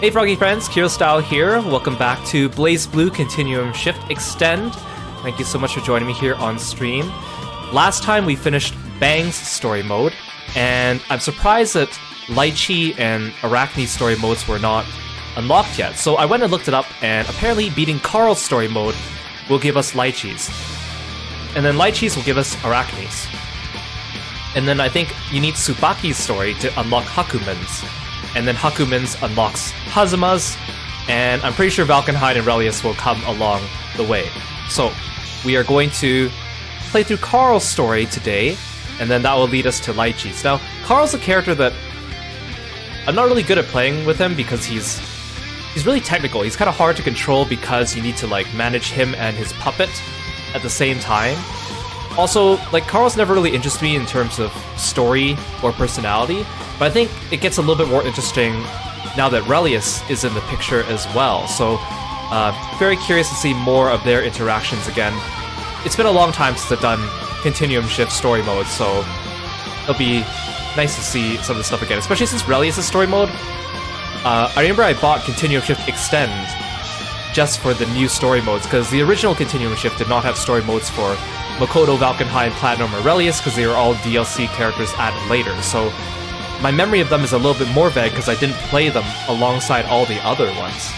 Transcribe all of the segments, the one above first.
Hey Froggy friends, Kirostyle here. Welcome back to BlazBlue Continuum Shift Extend. Thank you so much for joining me here on stream. Last time we finished Bang's story mode, and I'm surprised that Lychee and Arachne's story modes were not unlocked yet. So I went and looked it up, and apparently beating Carl's story mode will give us Lychee's. And then Lychee's will give us Arachne's. And then I think you need Tsubaki's story to unlock Hakumen's. And then Hakumen's unlocks Hazuma's, and I'm pretty sure Valkenheim and Relius will come along the way. So, we are going to play through Carl's story today, and then that will lead us to Lychee's. Now, Carl's a character that I'm not really good at playing with him because he's really technical. He's kind of hard to control because you need to like manage him and his puppet at the same time. Also, like, Carl's never really interested me in terms of story or personality, but I think it gets a little bit more interesting now that Relius is in the picture as well. So, very curious to see more of their interactions again. It's been a long time since I've done Continuum Shift story mode, so it'll be nice to see some of the stuff again, especially since Relius' story mode. I remember I bought Continuum Shift Extend just for the new story modes, because the original Continuum Shift did not have story modes for Makoto, Valkenheim, Platinum, or Relius, because they were all DLC characters added later, so my memory of them is a little bit more vague because I didn't play them alongside all the other ones.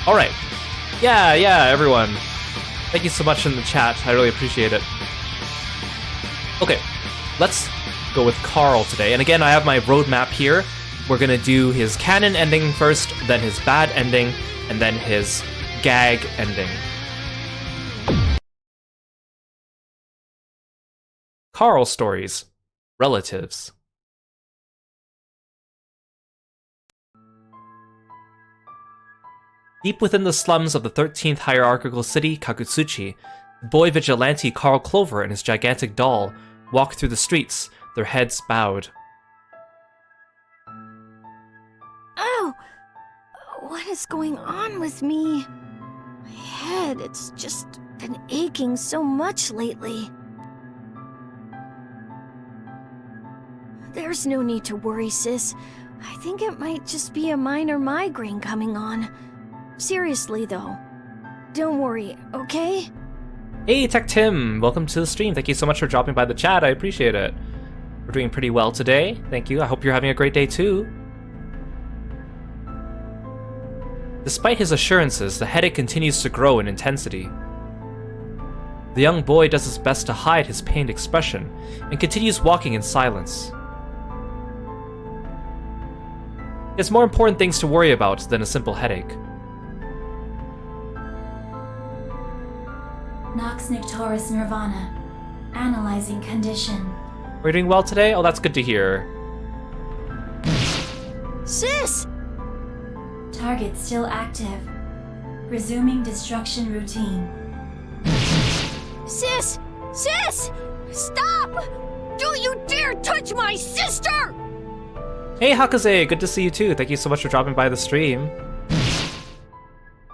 Alright. Yeah, everyone. Thank you so much in the chat, I really appreciate it. Okay, let's go with Carl today, and again I have my roadmap here. We're gonna do his canon ending first, then his bad ending, and then his gag ending. Carl stories. Relatives. Deep within the slums of the 13th hierarchical city, Kakutsuchi, the boy vigilante Carl Clover and his gigantic doll walk through the streets, their heads bowed. Oh! What is going on with me? My head, it's just been aching so much lately. There's no need to worry, sis. I think it might just be a minor migraine coming on. Seriously, though. Don't worry, okay? Hey, Tech Tim! Welcome to the stream. Thank you so much for dropping by the chat. I appreciate it. We're doing pretty well today. Thank you. I hope you're having a great day, too. Despite his assurances, the headache continues to grow in intensity. The young boy does his best to hide his pained expression and continues walking in silence. He has more important things to worry about than a simple headache. Nox Nictoris Nirvana. Analyzing condition. We're doing well today? Oh, that's good to hear. Sis! Target still active. Resuming destruction routine. Sis! Sis! Stop! Don't you dare touch my sister! Hey, Hakaze! Good to see you too. Thank you so much for dropping by the stream.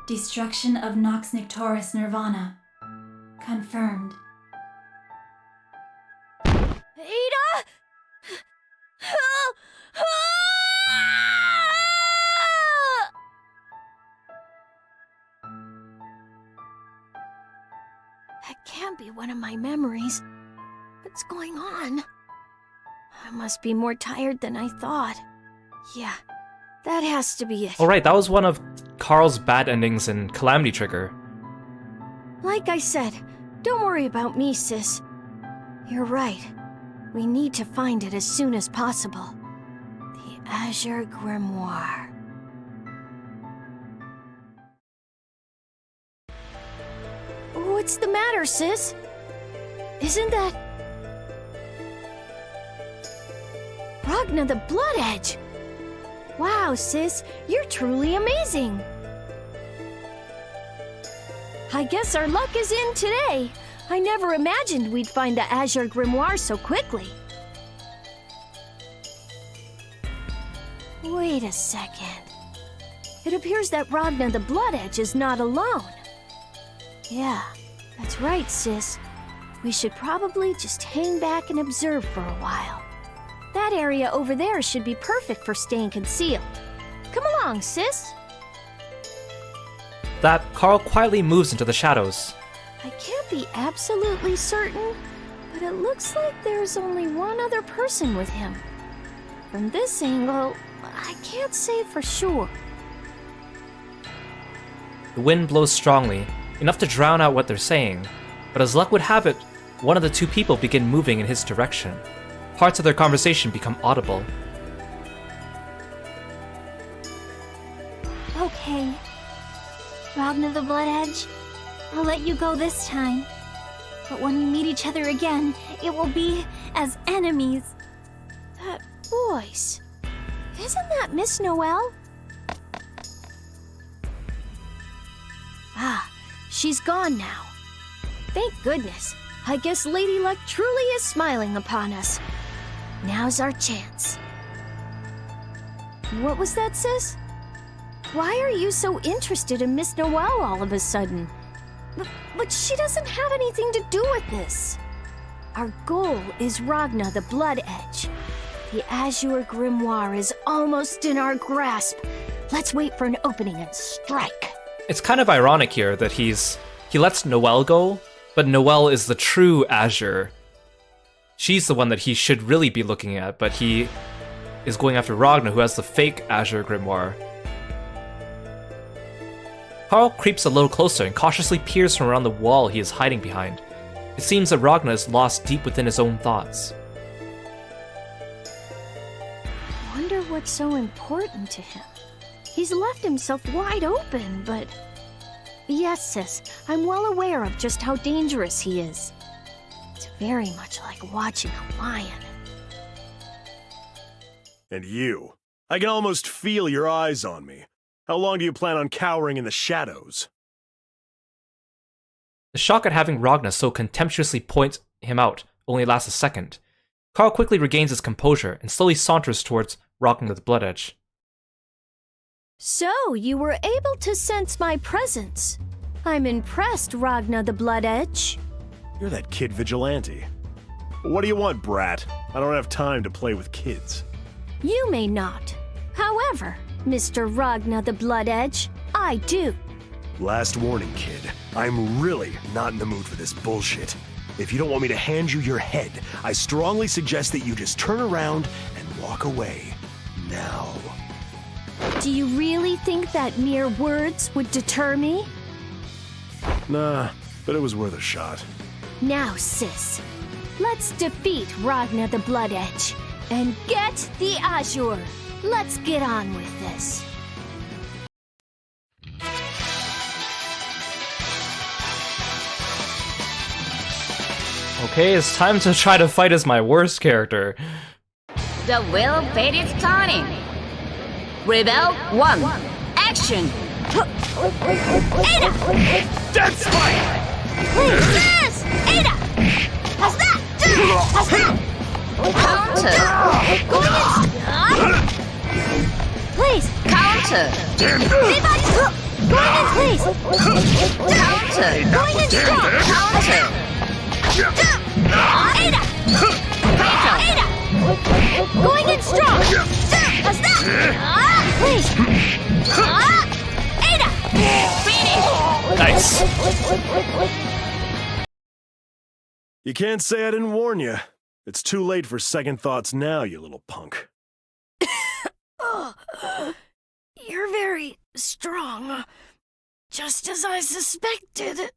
Destruction of Nox Nictoris Nirvana. Confirmed. Ada! That can't be one of my memories. What's going on? I must be more tired than I thought. Yeah, that has to be it. Alright, that was one of Carl's bad endings in Calamity Trigger. Like I said, don't worry about me, sis. You're right. We need to find it as soon as possible. The Azure Grimoire. What's the matter, sis? Isn't that... Ragna the Blood Edge! Wow, sis, you're truly amazing! I guess our luck is in today. I never imagined we'd find the Azure Grimoire so quickly. Wait a second. It appears that Ragna the Blood Edge is not alone. Yeah, that's right, sis. We should probably just hang back and observe for a while. That area over there should be perfect for staying concealed. Come along, sis. That, Carl quietly moves into the shadows. I can't be absolutely certain, but it looks like there's only one other person with him. From this angle, I can't say for sure. The wind blows strongly, enough to drown out what they're saying, but as luck would have it, one of the two people begin moving in his direction. Parts of their conversation become audible. Okay. Ragna the Blood Edge, I'll let you go this time. But when we meet each other again, it will be as enemies. That voice. Isn't that Miss Noelle? Ah, she's gone now. Thank goodness. I guess Lady Luck truly is smiling upon us. Now's our chance. What was that, sis? Why are you so interested in Miss Noelle all of a sudden? But she doesn't have anything to do with this. Our goal is Ragna the Blood Edge. The Azure Grimoire is almost in our grasp. Let's wait for an opening and strike. It's kind of ironic here that he lets Noelle go, but Noelle is the true Azure. She's the one that he should really be looking at, but he is going after Ragna, who has the fake Azure Grimoire. Carl creeps a little closer and cautiously peers from around the wall he is hiding behind. It seems that Ragna is lost deep within his own thoughts. Wonder what's so important to him. He's left himself wide open, but... Yes, sis, I'm well aware of just how dangerous he is. It's very much like watching a lion. And you. I can almost feel your eyes on me. How long do you plan on cowering in the shadows? The shock at having Ragna so contemptuously point him out only lasts a second. Carl quickly regains his composure and slowly saunters towards Ragna the Blood Edge. So, you were able to sense my presence. I'm impressed, Ragna the Blood Edge. You're that kid vigilante. What do you want, brat? I don't have time to play with kids. You may not. However, Mr. Ragna the Blood Edge, I do. Last warning, kid. I'm really not in the mood for this bullshit. If you don't want me to hand you your head, I strongly suggest that you just turn around and walk away. Now. Do you really think that mere words would deter me? Nah, but it was worth a shot. Now, sis, let's defeat Ragna the Blood Edge and get the Azure. Let's get on with this. Okay, it's time to try to fight as my worst character. The wheel of fate is turning. Rebel 1. Action! Ada! Dead Spike! Please! Yes! Ada! How's that? How's that? Counter! Going in! Please! Counter! Anybody! Going in, please! Counter! Going in strong! Counter! Ada! Ada! Going in strong! How's that? Please! Ada! Finish! Nice. You can't say I didn't warn you. It's too late for second thoughts now, you little punk. You're very strong. Just as I suspected.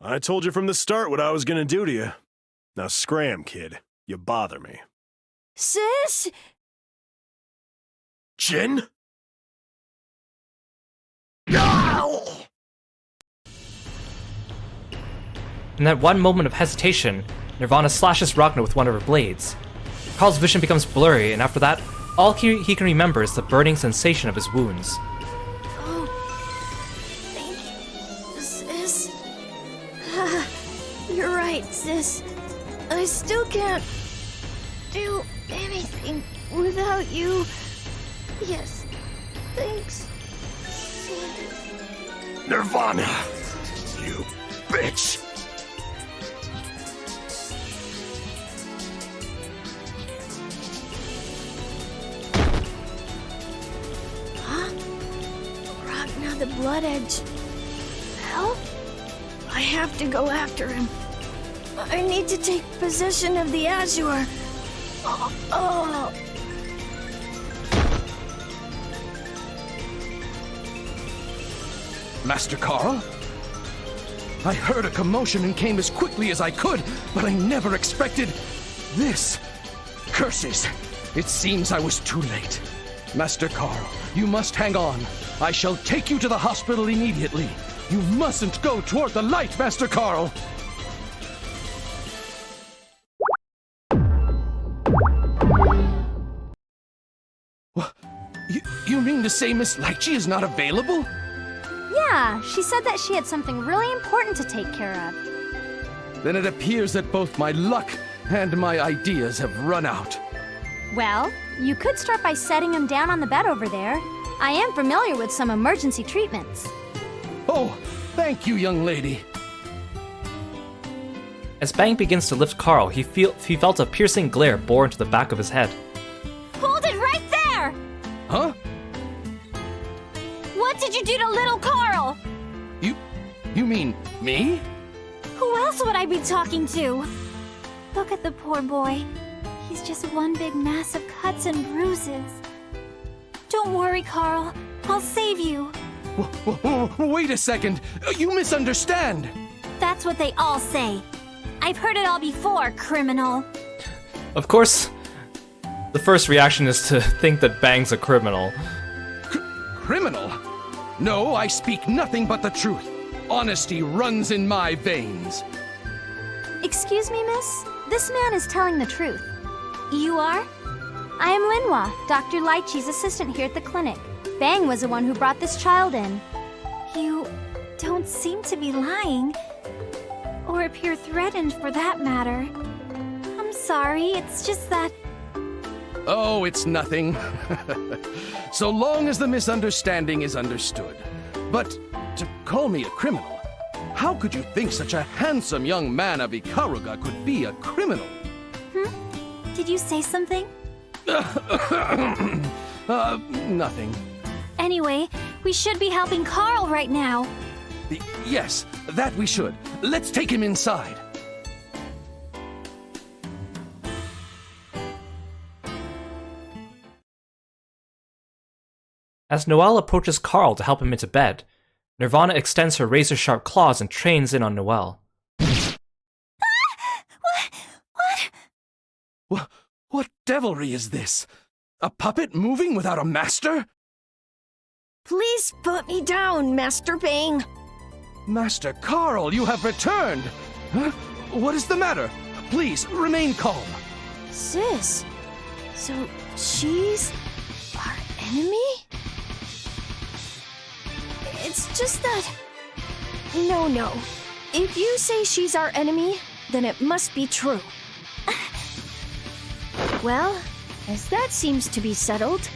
I told you from the start what I was gonna do to you. Now scram, kid. You bother me. Sis? Jin? In that one moment of hesitation, Nirvana slashes Ragna with one of her blades. Carl's vision becomes blurry, and after that, all he can remember is the burning sensation of his wounds. Oh, thank you, sis. You're right, sis. I still can't do anything without you. Yes, thanks, sis. Nirvana! You bitch! the Blood Edge. Help? I have to go after him. I need to take possession of the Azure. Oh. Master Carl? I heard a commotion and came as quickly as I could, but I never expected this. Curses! It seems I was too late. Master Carl, you must hang on. I shall take you to the hospital immediately. You mustn't go toward the light, Master Carl! You mean to say Miss Lychee is not available? Yeah, she said that she had something really important to take care of. Then it appears that both my luck and my ideas have run out. Well, you could start by setting him down on the bed over there. I am familiar with some emergency treatments. Oh, thank you, young lady. As Bang begins to lift Carl, he felt a piercing glare bore into the back of his head. Hold it right there! Huh? What did you do to little Carl? You mean me? Who else would I be talking to? Look at the poor boy. He's just one big mass of cuts and bruises. Don't worry, Carl. I'll save you. Wait a second. You misunderstand. That's what they all say. I've heard it all before, criminal. Of course, the first reaction is to think that Bang's a criminal. Criminal? No, I speak nothing but the truth. Honesty runs in my veins. Excuse me, miss? This man is telling the truth. You are? I am Linhua, Dr. Lychee's assistant here at the clinic. Bang was the one who brought this child in. You don't seem to be lying. Or appear threatened, for that matter. I'm sorry, it's just that... Oh, it's nothing. So long as the misunderstanding is understood. But to call me a criminal, how could you think such a handsome young man of Ikaruga could be a criminal? Did you say something? Nothing. Anyway, we should be helping Carl right now. Yes, that we should. Let's take him inside. As Noelle approaches Carl to help him into bed, Nirvana extends her razor-sharp claws and trains in on Noelle. What devilry is this? A puppet moving without a master? Please put me down, Master Bang. Master Carl, you have returned! Huh? What is the matter? Please, remain calm. Sis, so she's our enemy? It's just that... No. If you say she's our enemy, then it must be true. Well, as that seems to be settled,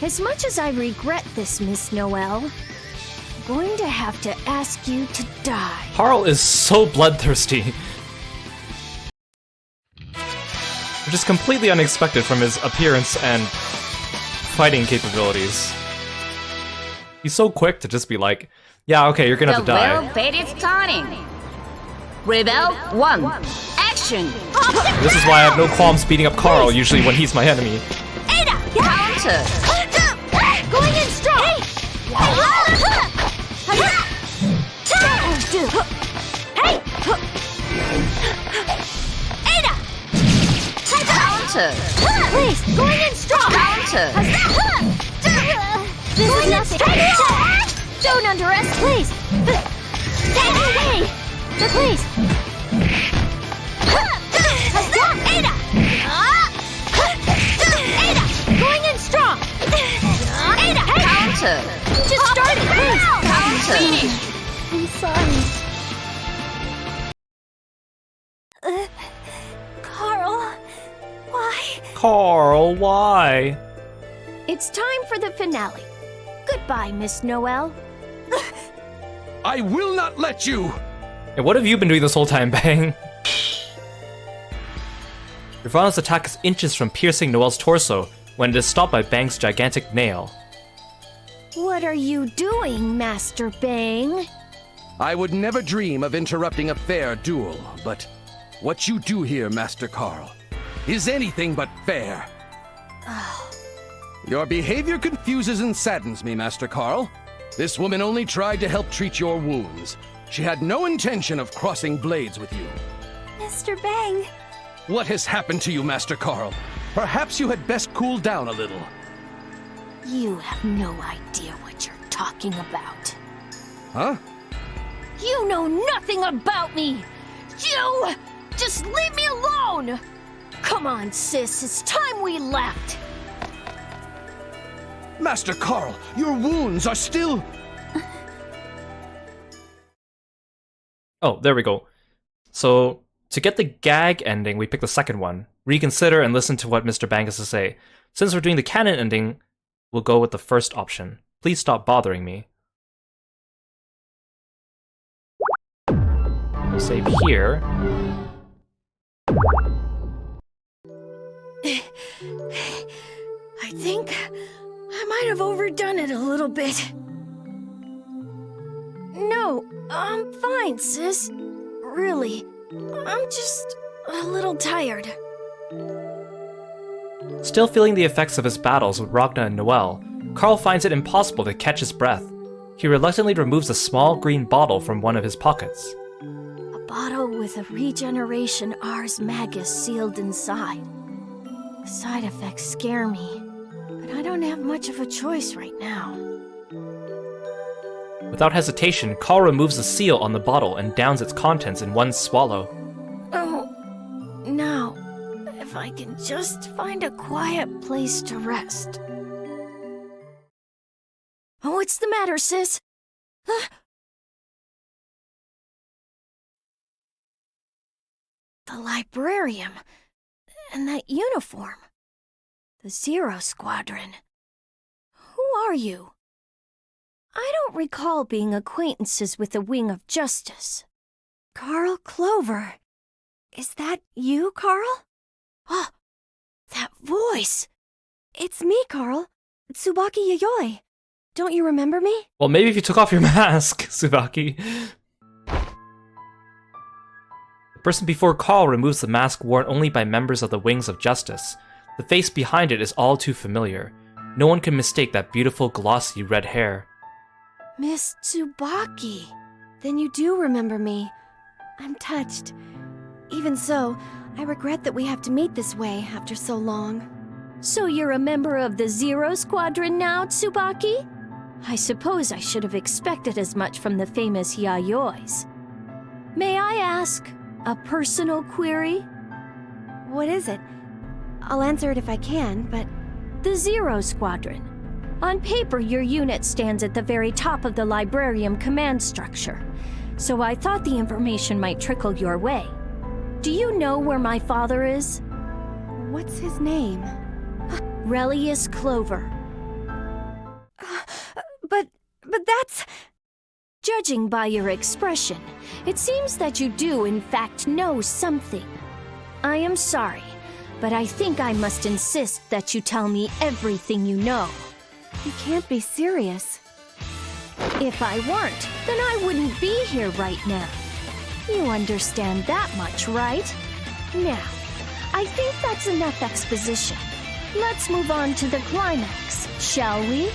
as much as I regret this, Miss Noelle, I'm going to have to ask you to die. Carl is so bloodthirsty. Which is completely unexpected from his appearance and fighting capabilities. He's so quick to just be like, yeah, okay, you're gonna have to die. The will fate is starting. Rebel 1. Action! This is why I have no qualms beating up Carl usually when he's my enemy. Counter! Going in strong! Hey! Ada! Counter! Please, going in strong! Counter! This is nothing. Don't underestimate, please. Get away! Please. Ada! Ada! Going in strong! Ada! Counter! Just start it, please! Counter! I'm sorry. Carl, why? Carl, why? It's time for the finale. Goodbye, Miss Noelle. I will not let you! And what have you been doing this whole time, Bang? Nirvana's attack is inches from piercing Noelle's torso when it is stopped by Bang's gigantic nail. What are you doing, Master Bang? I would never dream of interrupting a fair duel, but what you do here, Master Carl, is anything but fair. Your behavior confuses and saddens me, Master Carl. This woman only tried to help treat your wounds. She had no intention of crossing blades with you. Mr. Bang! What has happened to you, Master Carl? Perhaps you had best cool down a little. You have no idea what you're talking about. Huh? You know nothing about me! You! Just leave me alone! Come on, sis, it's time we left! Master Carl, your wounds are still... Oh, there we go. So, to get the gag ending, we pick the second one. Reconsider and listen to what Mr. Bang has to say. Since we're doing the canon ending, we'll go with the first option. Please stop bothering me. We'll save here. I think I might have overdone it a little bit. No, I'm fine, sis. Really, I'm just a little tired. Still feeling the effects of his battles with Ragna and Noelle, Carl finds it impossible to catch his breath. He reluctantly removes a small green bottle from one of his pockets. A bottle with a regeneration Ars Magus sealed inside. The side effects scare me, but I don't have much of a choice right now. Without hesitation, Carl removes the seal on the bottle and downs its contents in one swallow. Oh, now, if I can just find a quiet place to rest. Oh, what's the matter, sis? The librarian. And that uniform. The Zero Squadron. Who are you? I don't recall being acquaintances with the Wing of Justice. Carl Clover. Is that you, Carl? Oh, that voice. It's me, Carl. Tsubaki Yayoi. Don't you remember me? Well, maybe if you took off your mask, Tsubaki. The person before Carl removes the mask worn only by members of the Wings of Justice. The face behind it is all too familiar. No one can mistake that beautiful, glossy red hair. Miss Tsubaki. Then you do remember me. I'm touched. Even so, I regret that we have to meet this way after so long. So you're a member of the Zero Squadron now, Tsubaki? I suppose I should have expected as much from the famous Yayois. May I ask a personal query? What is it? I'll answer it if I can, but... The Zero Squadron. On paper, your unit stands at the very top of the Librarium command structure, so I thought the information might trickle your way. Do you know where my father is? What's his name? Relius Clover. But that's... Judging by your expression, it seems that you do in fact know something. I am sorry, but I think I must insist that you tell me everything you know. You can't be serious. If I weren't, then I wouldn't be here right now. You understand that much, right? Now, I think that's enough exposition. Let's move on to the climax, shall we?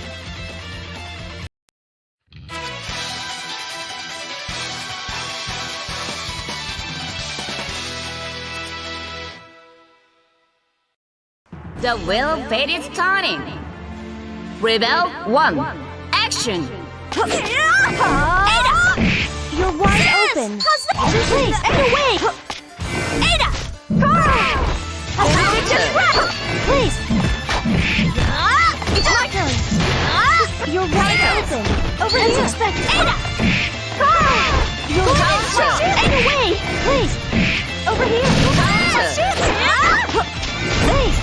The wheel of fate is turning. Rebel 1. Action! Ada! You're wide open. Please, get away! Ada! Just run! Please! It's my turn! You're wide open. Over here! Ada! You're wide open. Get away! Please! Over here! Please!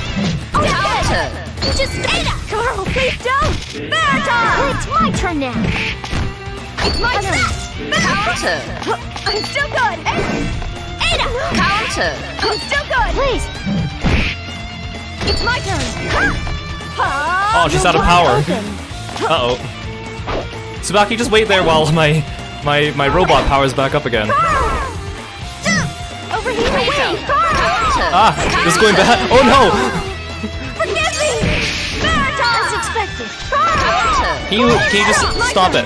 Counter! Just Ada! Carl, please don't! Marathon! It's my turn now! It's my turn! Counter! I'm still good! Ada! Counter! I'm still good! Please! It's my turn! Oh, she's out of power. Open. Uh-oh. Tsubaki, just wait there while my robot powers back up again. Over here, wait! Ah, this is going bad. Oh no! Forgive me! As expected. Can you just stop it?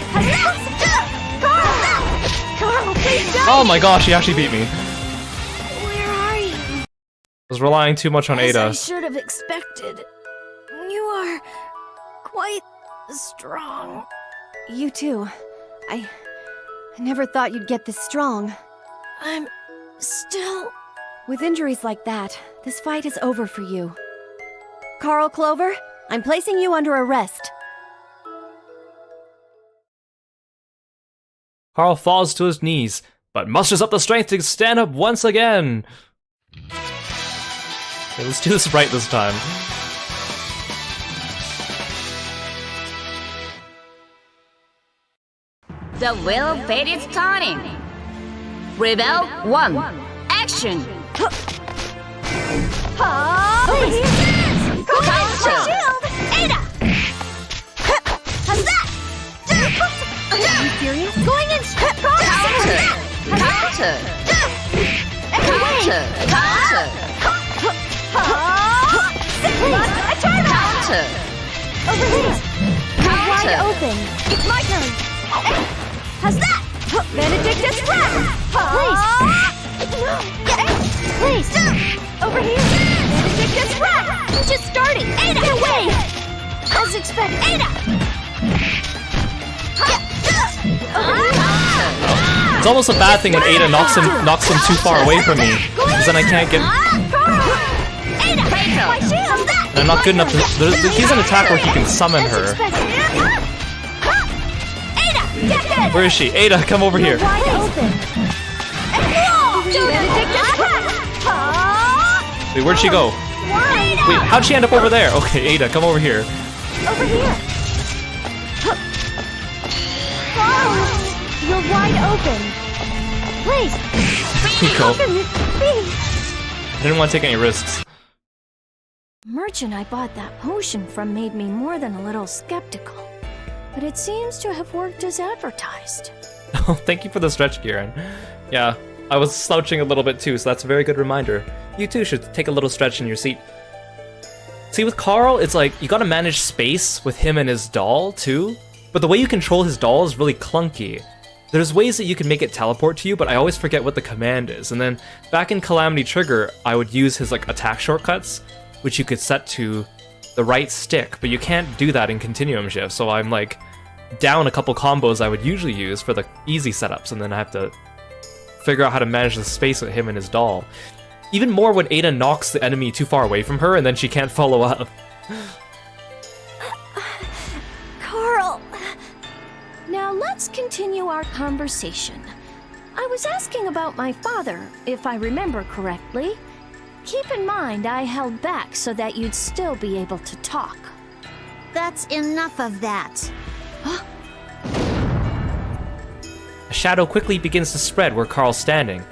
Carl, please don't! Oh my gosh, he actually beat me. Where are you? I was relying too much on As I Ada. should have expected. You are quite strong. You too. I never thought you'd get this strong. I'm still... With injuries like that, this fight is over for you. Carl Clover, I'm placing you under arrest. Carl falls to his knees, but musters up the strength to stand up once again. Okay, let's do this right this time. The wheel of fate is turning. Rebel 1. Action! Over here! Counter! Shield! Ada! How's that? Are you serious? Going in! Counter! Counter! Counter! Counter! I tried that! Counter! Over here! Wide Counter! open! It's my turn! How's that? Benedictus Breath! Please! Over here! Benedictus Breath! We're just starting! Ada! Get away! As expected! Ada! It's almost a bad thing when Ada knocks him too far away from me, because then I can't get. Ada! My shield! And I'm not good enough to. He's an attack where he can summon her. Where is she? Ada, come over here. Wide open! Benedictus Breath! Wait, where'd she go? Wait, how'd she end up over there? Okay, Ada, come over here. Over here! You're wide open! Please! Here we go. Open this, please! I didn't want to take any risks. Merchant I bought that potion from made me more than a little skeptical. But it seems to have worked as advertised. Oh, thank you for the stretch, Kieran. Yeah, I was slouching a little bit too, so that's a very good reminder. You too should take a little stretch in your seat. See, with Carl, it's like, you gotta manage space with him and his doll, too. But the way you control his doll is really clunky. There's ways that you can make it teleport to you, but I always forget what the command is. And then, back in Calamity Trigger, I would use his, like, attack shortcuts, which you could set to the right stick, but you can't do that in Continuum Shift, so I'm, like, down a couple combos I would usually use for the easy setups, and then I have to figure out how to manage the space with him and his doll. Even more when Ada knocks the enemy too far away from her and then she can't follow up. Carl! Now let's continue our conversation. I was asking about my father, if I remember correctly. Keep in mind I held back so that you'd still be able to talk. That's enough of that. A shadow quickly begins to spread where Carl's standing.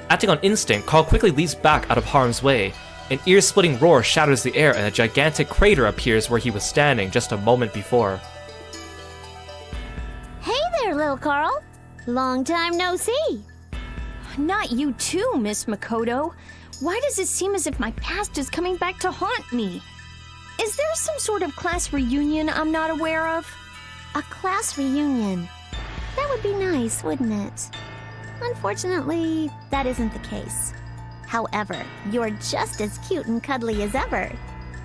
Acting on instinct, Carl quickly leaps back out of harm's way. An ear-splitting roar shatters the air and a gigantic crater appears where he was standing just a moment before. Hey there, little Carl. Long time no see. Not you too, Miss Makoto. Why does it seem as if my past is coming back to haunt me? Is there some sort of class reunion I'm not aware of? A class reunion. That would be nice, wouldn't it? Unfortunately, that isn't the case. However, you're just as cute and cuddly as ever.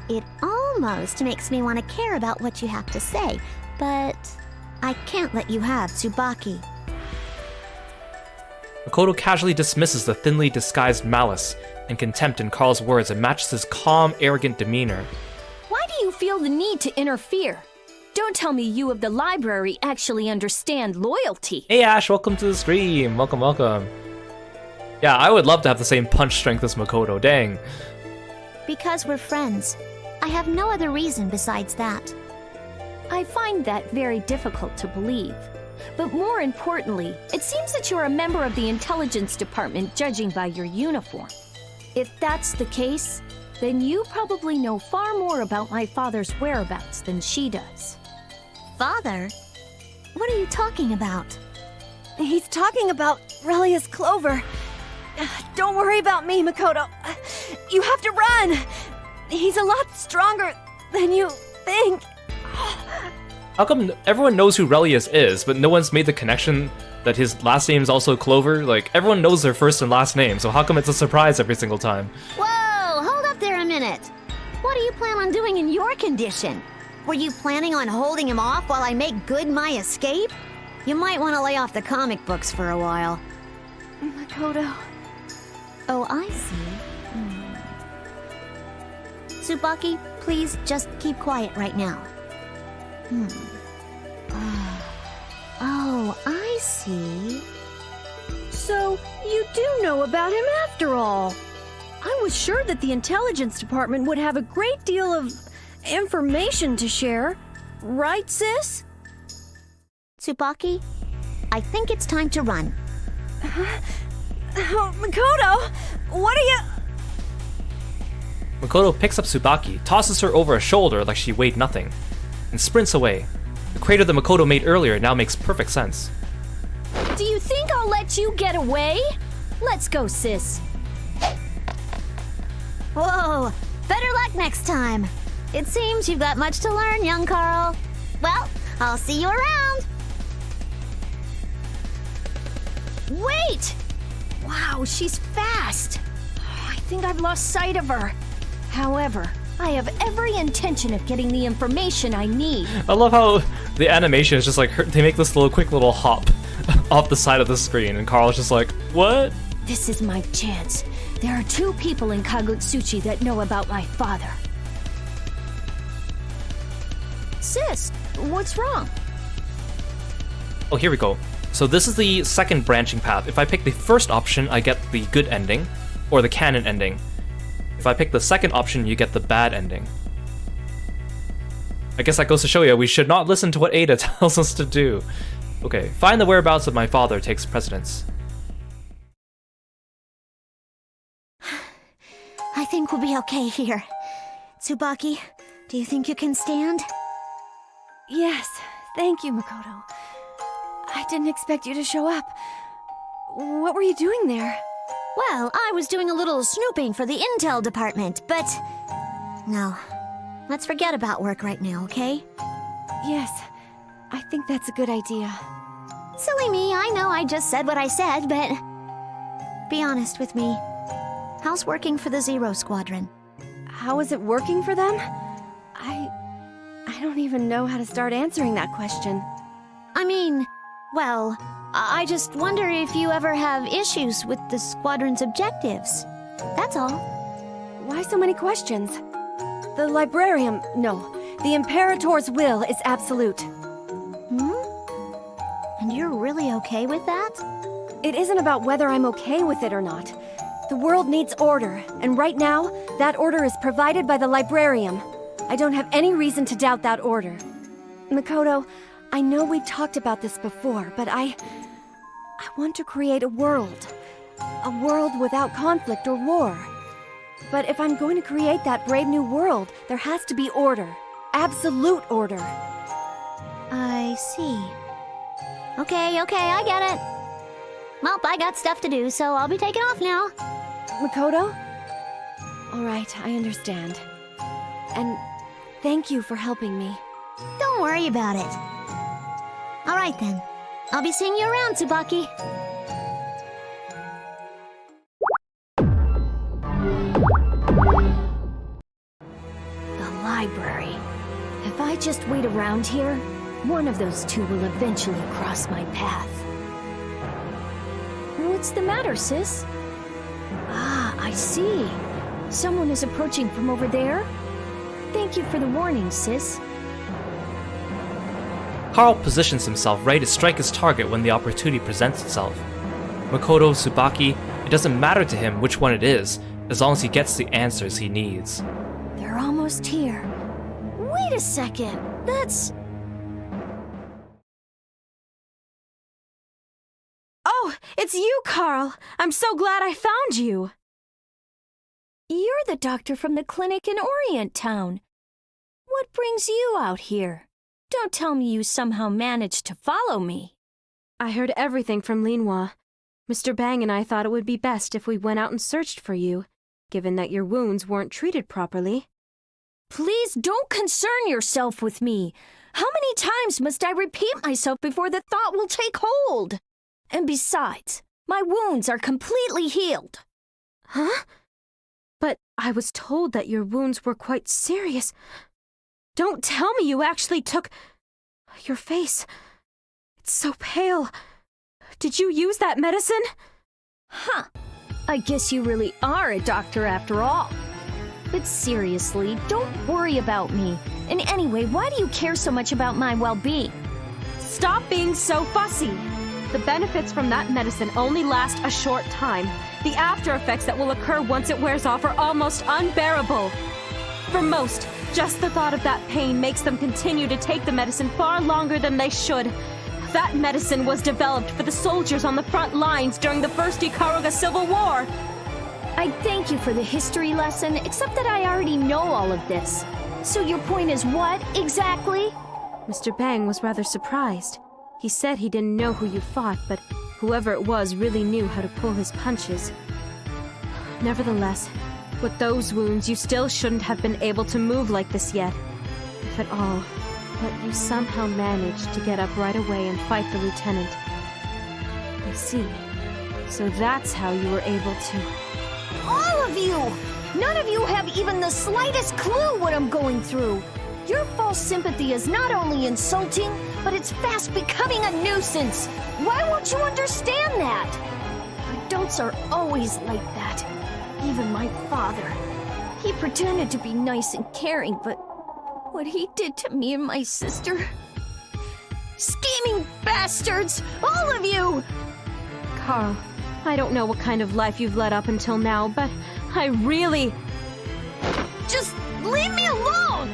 It almost makes me want to care about what you have to say, but I can't let you have Tsubaki. Makoto casually dismisses the thinly disguised malice and contempt in Carl's words and matches his calm, arrogant demeanor. Why do you feel the need to interfere? Don't tell me you of the library actually understand loyalty. Hey Ash, welcome to the stream. Welcome, welcome. Yeah, I would love to have the same punch strength as Makoto, dang. Because we're friends. I have no other reason besides that. I find that very difficult to believe. But more importantly, it seems that you're a member of the intelligence department judging by your uniform. If that's the case, then you probably know far more about my father's whereabouts than she does. Father? What are you talking about? He's talking about Relia's Clover. Don't worry about me, Makoto. You have to run. He's a lot stronger than you think. How come everyone knows who Relius is, but no one's made the connection that his last name is also Clover? Like, everyone knows their first and last name, so how come it's a surprise every single time? Whoa, hold up there a minute. What do you plan on doing in your condition? Were you planning on holding him off while I make good my escape? You might want to lay off the comic books for a while. Makoto. Oh, I see. Tsubaki, please just keep quiet right now. Oh, I see. So, you do know about him after all. I was sure that the intelligence department would have a great deal of information to share. Right, sis? Tsubaki, I think it's time to run. Oh, Makoto, what are you... Makoto picks up Tsubaki, tosses her over a shoulder like she weighed nothing, and sprints away. The crater that Makoto made earlier now makes perfect sense. Do you think I'll let you get away? Let's go, sis. Whoa, better luck next time. It seems you've got much to learn, young Carl. Well, I'll see you around. Wait! Wow, she's fast. I think I've lost sight of her. However, I have every intention of getting the information I need. I love how the animation is just like, they make this quick little hop off the side of the screen, and Carl's just like, what? This is my chance. There are 2 people in Kagutsuchi that know about my father. Sis, what's wrong? Oh, here we go. So this is the second branching path. If I pick the first option, I get the good ending, or the canon ending. If I pick the second option, you get the bad ending. I guess that goes to show you, we should not listen to what Ada tells us to do. Okay, find the whereabouts of my father takes precedence. I think we'll be okay here. Tsubaki, do you think you can stand? Yes, thank you, Makoto. I didn't expect you to show up. What were you doing there? Well, I was doing a little snooping for the intel department, but... No. Let's forget about work right now, okay? Yes, I think that's a good idea. Silly me, I know I just said what I said, but... Be honest with me. How's working for the Zero Squadron? How is it working for them? I don't even know how to start answering that question. I mean, well, I just wonder if you ever have issues with the squadron's objectives. That's all. Why so many questions? The librarium... No. The Imperator's will is absolute. And you're really okay with that? It isn't about whether I'm okay with it or not. The world needs order, and right now, that order is provided by the librarium. I don't have any reason to doubt that order. Makoto, I know we've talked about this before, but I want to create a world. A world without conflict or war. But if I'm going to create that brave new world, there has to be order. Absolute order. I see. Okay, I get it. Well, I got stuff to do, so I'll be taking off now. Makoto? All right, I understand. And thank you for helping me. Don't worry about it. All right, then. I'll be seeing you around, Tsubaki. The library. If I just wait around here, one of those 2 will eventually cross my path. What's the matter, sis? Ah, I see. Someone is approaching from over there. Thank you for the warning, sis. Carl positions himself ready to strike his target when the opportunity presents itself. Makoto, Tsubaki, it doesn't matter to him which one it is, as long as he gets the answers he needs. They're almost here. Wait a second. That's... Oh, it's you, Carl. I'm so glad I found you. You're the doctor from the clinic in Orient Town. What brings you out here? Don't tell me you somehow managed to follow me. I heard everything from Linhua. Mr. Bang and I thought it would be best if we went out and searched for you, given that your wounds weren't treated properly. Please don't concern yourself with me. How many times must I repeat myself before the thought will take hold? And besides, my wounds are completely healed. Huh? But I was told that your wounds were quite serious. Don't tell me you actually took... Your face... It's so pale. Did you use that medicine? Huh. I guess you really are a doctor after all. But seriously, don't worry about me. And anyway, why do you care so much about my well-being? Stop being so fussy. The benefits from that medicine only last a short time. The after effects that will occur once it wears off are almost unbearable. For most, just the thought of that pain makes them continue to take the medicine far longer than they should. That medicine was developed for the soldiers on the front lines during the First Ikaruga Civil War. I thank you for the history lesson, except that I already know all of this. So your point is what, exactly? Mr. Bang was rather surprised. He said he didn't know who you fought, but whoever it was really knew how to pull his punches. Nevertheless, with those wounds, you still shouldn't have been able to move like this yet. If at all. But you somehow managed to get up right away and fight the lieutenant. I see. So that's how you were able to... All of you! None of you have even the slightest clue what I'm going through. Your false sympathy is not only insulting, but it's fast becoming a nuisance. Why won't you understand that? Adults are always like that. Even my father. He pretended to be nice and caring, but what he did to me and my sister... Scheming bastards! All of you! Carl, I don't know what kind of life you've led up until now, but I really... Just leave me alone!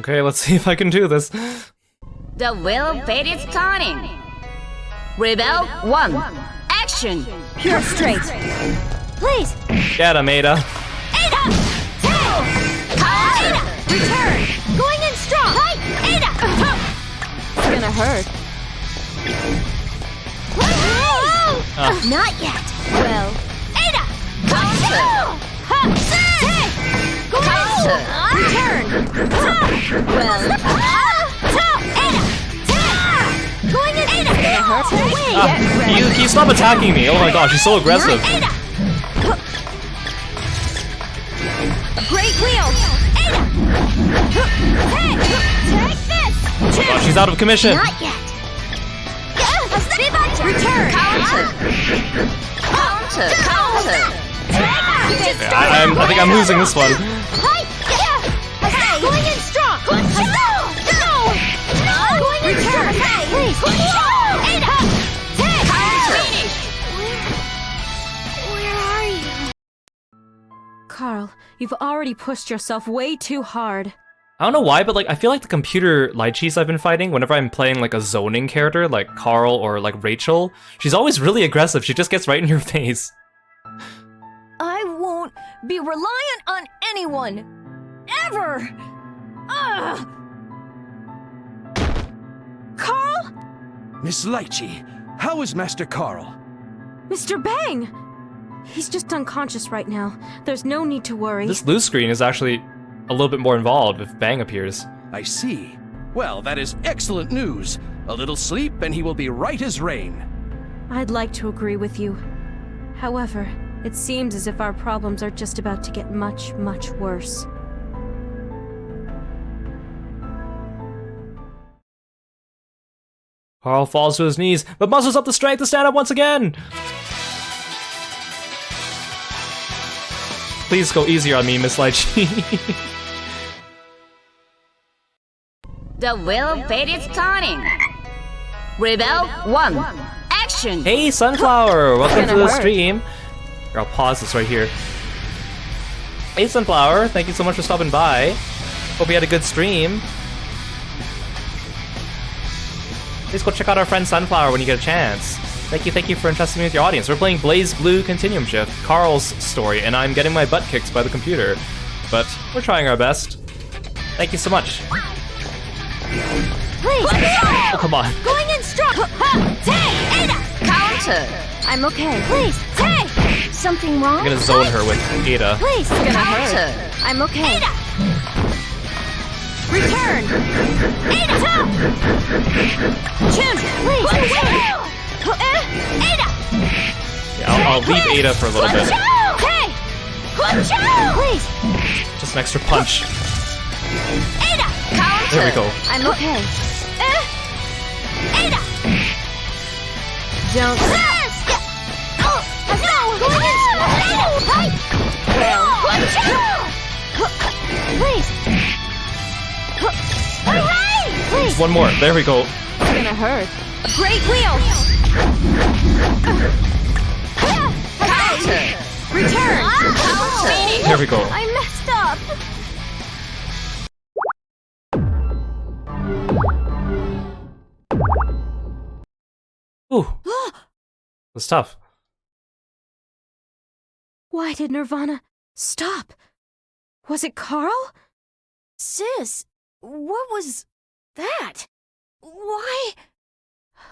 Okay, let's see if I can do this. The wheel of fate is turning. Rebel 1. Action! Pure straight. Please! Get him, Ada. Ada! Ada! Return! Going in strong! Ada! It's gonna hurt. Not yet. Well... Ada! Counter! Counter! Return! Well... Ada! Going in... Ada! Gonna hurt. You stop attacking me. Oh my gosh, you're so aggressive. Ada! Great wheel! Ada! Take this! Oh gosh, she's out of commission. Not yet. Return! Counter! Counter! I think I'm losing this one. Going in strong! No! Going in strong! Please! Ada! Where are you? Carl, you've already pushed yourself way too hard. I don't know why, but like I feel like the computer Lychees I've been fighting, whenever I'm playing like a zoning character like Carl or like Rachel, she's always really aggressive. She just gets right in your face. I won't be reliant on anyone. Ever! Ugh! Carl? Miss Lychee, how is Master Carl? Mr. Bang! He's just unconscious right now. There's no need to worry. This loose screen is actually a little bit more involved if Bang appears. I see. Well, that is excellent news. A little sleep and he will be right as rain. I'd like to agree with you. However, it seems as if our problems are just about to get much, much worse. Carl falls to his knees, but musters up the strength to stand up once again! Please go easier on me, Miss Lychee. The wheel of fate is turning. Rebel 1. Action! Hey, Sunflower! Welcome to the stream. Here, I'll pause this right here. Hey, Sunflower! Thank you so much for stopping by. Hope you had a good stream. Please go check out our friend Sunflower when you get a chance. Thank you for entrusting me with your audience. We're playing BlazBlue Continuum Shift, Carl's story, and I'm getting my butt kicked by the computer. But we're trying our best. Thank you so much. Please! Oh, come on. Going in strong! Tay! Ada! Counter. I'm okay. Please! Tay! Something wrong? I'm gonna zone her with Ada. Please! It's gonna Counter. hurt. I'm okay. Ada! Return! Ada! Stop! Chun! Please! Ada! Yeah, I'll leave Ada for a little bit. Hey! Please! Just an extra punch. Ada! Counter. There we go. I'm okay. Ada! Don't. Please! Please! One more. There we go. It's gonna hurt. Great wheel! Counter. Return! Counter. There we go. I messed up! Ooh. It was tough. Why did Nirvana stop? Was it Carl? Sis, what was that? Why?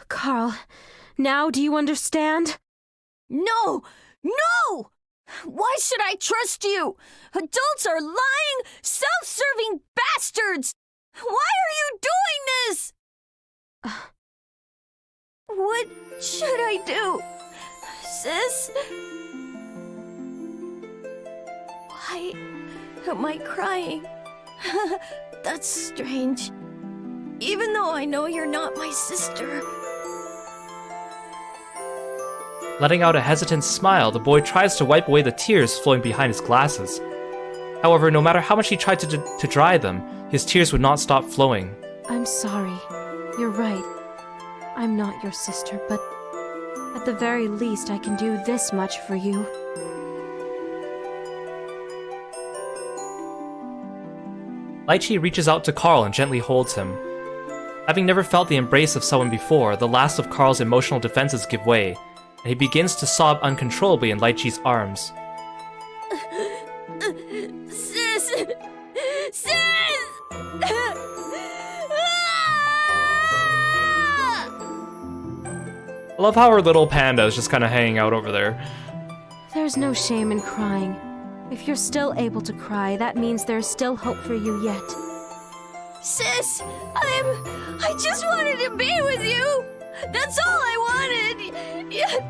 Carl, now do you understand? No! No! Why should I trust you? Adults are lying, self-serving bastards! Why are you doing this? What should I do? Sis? Why am I crying? That's strange. Even though I know you're not my sister. Letting out a hesitant smile, the boy tries to wipe away the tears flowing behind his glasses. However, no matter how much he tried to dry them, his tears would not stop flowing. I'm sorry. You're right. I'm not your sister, but at the very least I can do this much for you. Lychee reaches out to Carl and gently holds him. Having never felt the embrace of someone before, the last of Carl's emotional defenses give way, and he begins to sob uncontrollably in Lychee's arms. Sis! Sis! I love how her little panda is just kind of hanging out over there. There's no shame in crying. If you're still able to cry, that means there's still hope for you yet. Sis! I just wanted to be with you! That's all I wanted! Yet...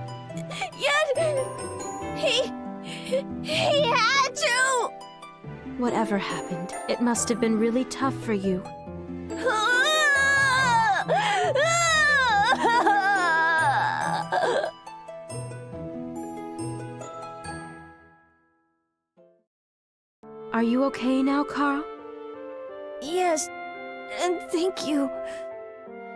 He had to! Whatever happened, it must have been really tough for you. Are you okay now, Carl? Yes, and thank you.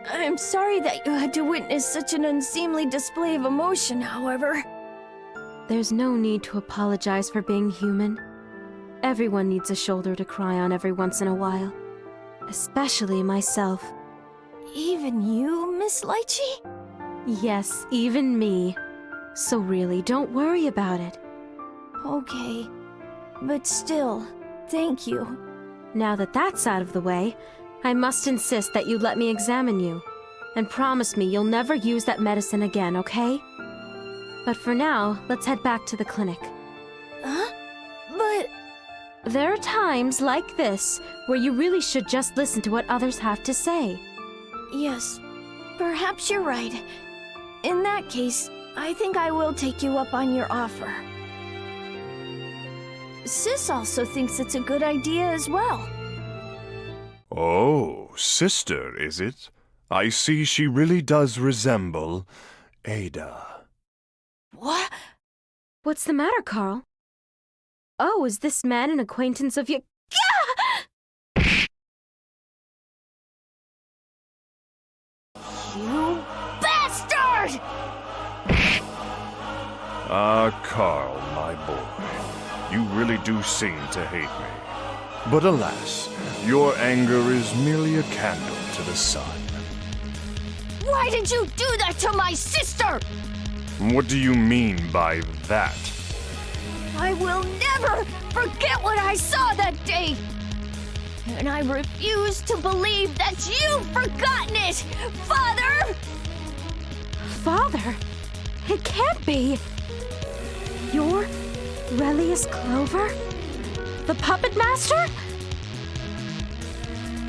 I'm sorry that you had to witness such an unseemly display of emotion, however. There's no need to apologize for being human. Everyone needs a shoulder to cry on every once in a while. Especially myself. Even you, Miss Lychee? Yes, even me. So really, don't worry about it. Okay. But still, thank you. Now that that's out of the way, I must insist that you let me examine you. And promise me you'll never use that medicine again, okay? But for now, let's head back to the clinic. Huh? But... There are times like this where you really should just listen to what others have to say. Yes, perhaps you're right. In that case, I think I will take you up on your offer. Sis also thinks it's a good idea as well. Oh, sister, is it? I see she really does resemble Ada. What? What's the matter, Carl? Oh, is this man an acquaintance of you? You bastard! Ah, Carl, my boy. You really do seem to hate me. But alas, your anger is merely a candle to the sun. What Why did you do that to my sister? What do you mean by that? I will never forget what I saw that day. And I refuse to believe that you've forgotten it, Father! Father? It can't be! You're Relius Clover? The Puppet Master?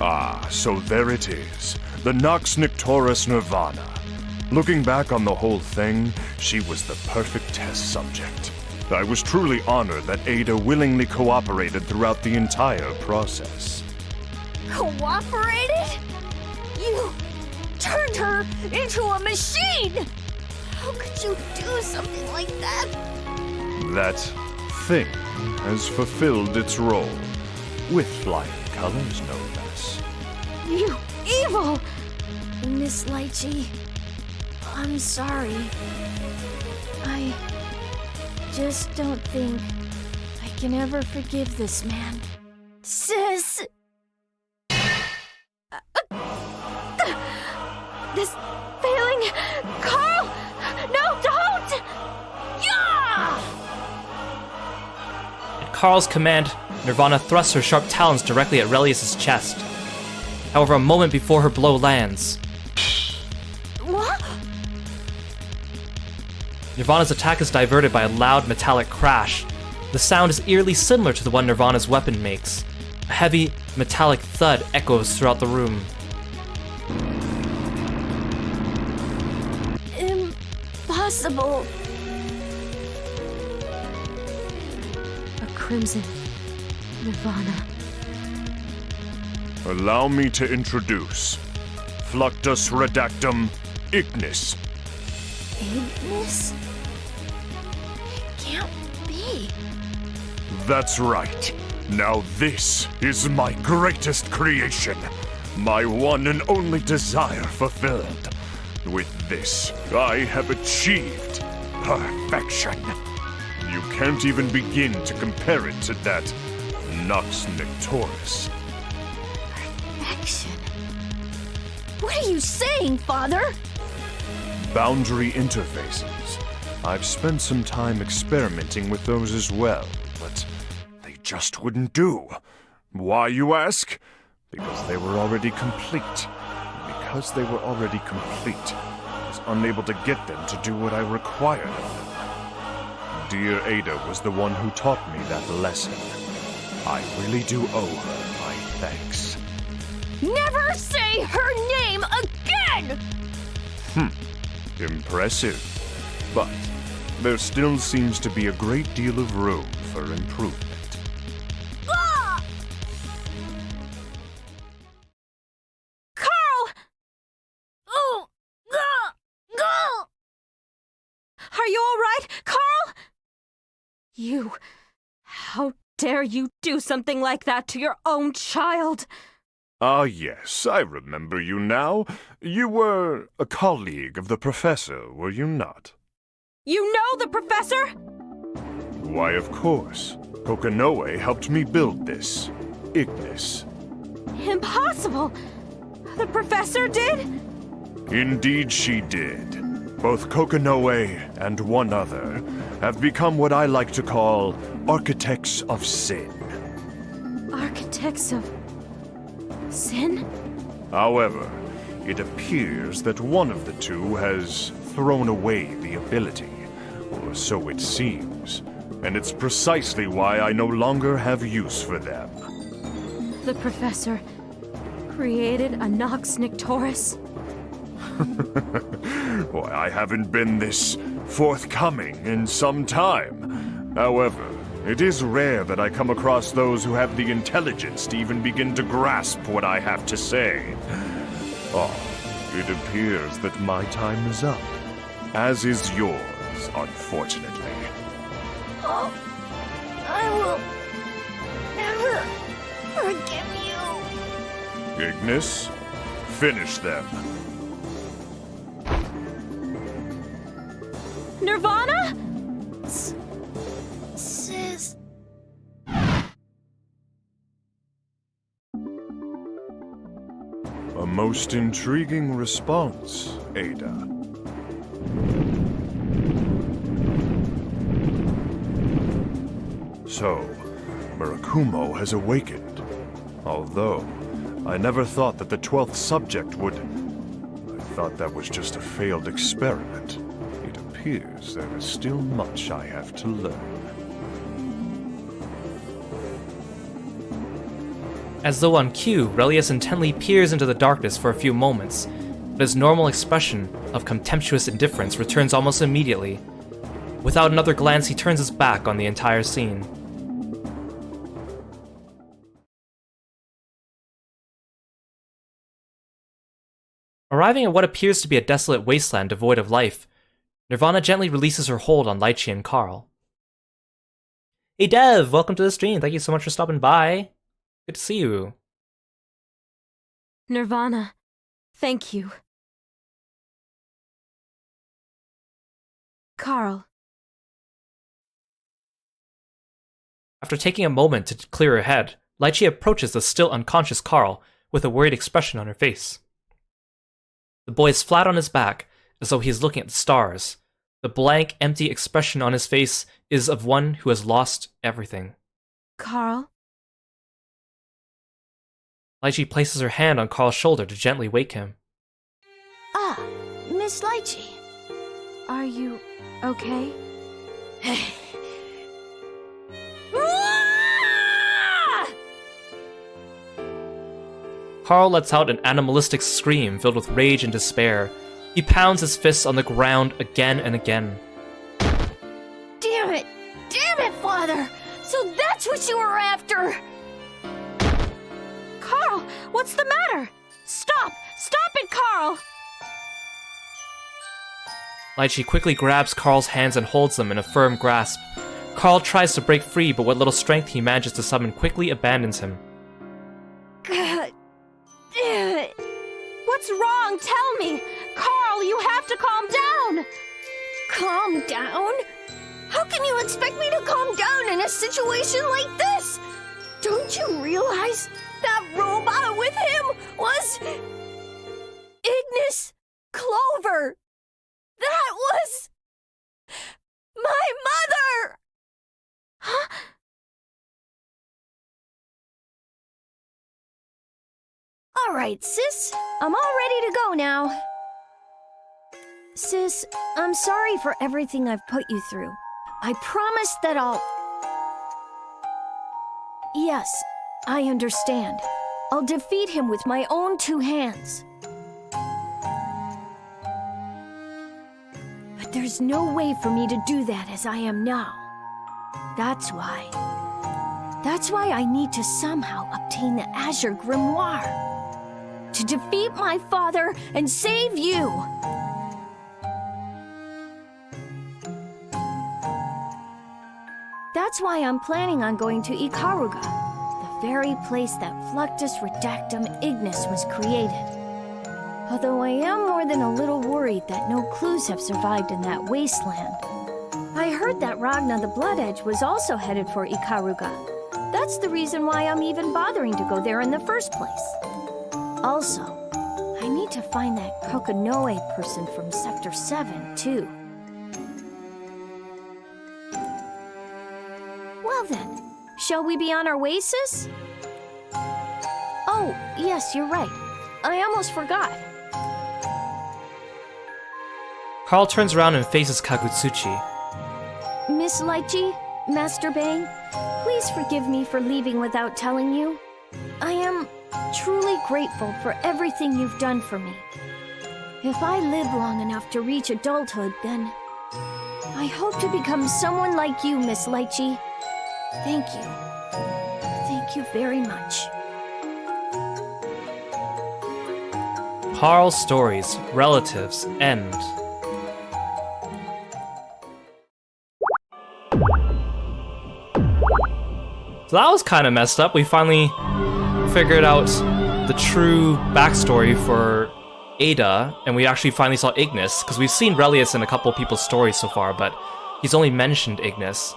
Ah, so there it is. The Nox Nictoris Nirvana. Looking back on the whole thing, she was the perfect test subject. I was truly honored that Ada willingly cooperated throughout the entire process. Cooperated? You turned her into a machine! How could you do something like that? That thing has fulfilled its role. With flying colors, no less. You evil! Miss Lychee, I'm sorry. I just don't think I can ever forgive this man. Sis! This failing... Carl! No, don't! Yeah! At Carl's command, Nirvana thrusts her sharp talons directly at Relius' chest. However, a moment before her blow lands, What? Nirvana's attack is diverted by a loud metallic crash. The sound is eerily similar to the one Nirvana's weapon makes. A heavy, metallic thud echoes throughout the room. Impossible. A crimson Nirvana. Allow me to introduce Fluctus Redactum Ignis. Ignis? It can't be. That's right. Now this is my greatest creation. My one and only desire fulfilled. With this, I have achieved perfection. You can't even begin to compare it to that Nox Nictoris. Perfection? What are you saying, Father? Boundary interfaces. I've spent some time experimenting with those as well, but they just wouldn't do. Why, you ask? Because they were already complete. Because they were already complete, I was unable to get them to do what I required of them. Dear Ada was the one who taught me that lesson. I really do owe her my thanks. Never say her name again! Impressive. But there still seems to be a great deal of room for improvement. Ah! Carl! Oh! Ah! Ah! Are you all right, Carl? You... How dare you do something like that to your own child? Ah, yes, I remember you now. You were a colleague of the professor, were you not? You know the professor? Why, of course. Kokanoe helped me build this. Ignis. Impossible! The professor did? Indeed she did. Both Kokanoe and one other have become what I like to call architects of sin. Architects of... sin? However, it appears that one of the two has thrown away the ability, or so it seems, and it's precisely why I no longer have use for them. The professor created a Nox Nictoris? Why, I haven't been this forthcoming in some time. However, it is rare that I come across those who have the intelligence to even begin to grasp what I have to say. Oh, it appears that my time is up, as is yours, unfortunately. Oh, I will never forgive you. Ignis, finish them. Nirvana? Sis. A most intriguing response, Ada. So, Murakumo has awakened. Although, I never thought that the 12th subject would... I thought that was just a failed experiment. It appears there is still much I have to learn. As though on cue, Relius intently peers into the darkness for a few moments, but his normal expression of contemptuous indifference returns almost immediately. Without another glance, he turns his back on the entire scene. Arriving at what appears to be a desolate wasteland devoid of life, Nirvana gently releases her hold on Lychee and Carl. Hey Dev, welcome to the stream. Thank you so much for stopping by. Good to see you. Nirvana, thank you. Carl. After taking a moment to clear her head, Lychee approaches the still unconscious Carl with a worried expression on her face. The boy is flat on his back, as though he is looking at the stars. The blank, empty expression on his face is of one who has lost everything. Carl? Lychee places her hand on Carl's shoulder to gently wake him. Ah, Miss Lychee. Are you okay? Carl lets out an animalistic scream filled with rage and despair. He pounds his fists on the ground again and again. Damn it! Damn it, Father! So that's what you were after! Carl, what's the matter? Stop! Stop it, Carl! Lychee quickly grabs Carl's hands and holds them in a firm grasp. Carl tries to break free, but what little strength he manages to summon quickly abandons him. God damn it! What's wrong? Tell me! Carl, you have to calm down! Calm down? How can you expect me to calm down in a situation like this? Don't you realize that robot with him was... Ignis Clover? That was... my mother! Huh? All right, sis. I'm all ready to go now. Sis, I'm sorry for everything I've put you through. I promise that I'll... Yes, I understand. I'll defeat him with my own two hands. But there's no way for me to do that as I am now. That's why I need to somehow obtain the Azure Grimoire. To defeat my father and save you! That's why I'm planning on going to Ikaruga, the very place that Fluctus Redactum Ignis was created. Although I am more than a little worried that no clues have survived in that wasteland. I heard that Ragna the Blood Edge was also headed for Ikaruga. That's the reason why I'm even bothering to go there in the first place. Also, I need to find that Kokonoe person from Sector 7, too. Well then, shall we be on our way, sis? Oh, yes, you're right. I almost forgot. Carl turns around and faces Kagutsuchi. Miss Lychee, Master Bang, please forgive me for leaving without telling you. I am truly grateful for everything you've done for me. If I live long enough to reach adulthood, then I hope to become someone like you, Miss Lychee. Thank you. Thank you very much. Carl's stories, relatives, end. So that was kind of messed up. We finally figured out the true backstory for Ada, and we actually finally saw Ignis, because we've seen Relius in a couple of people's stories so far, but he's only mentioned Ignis.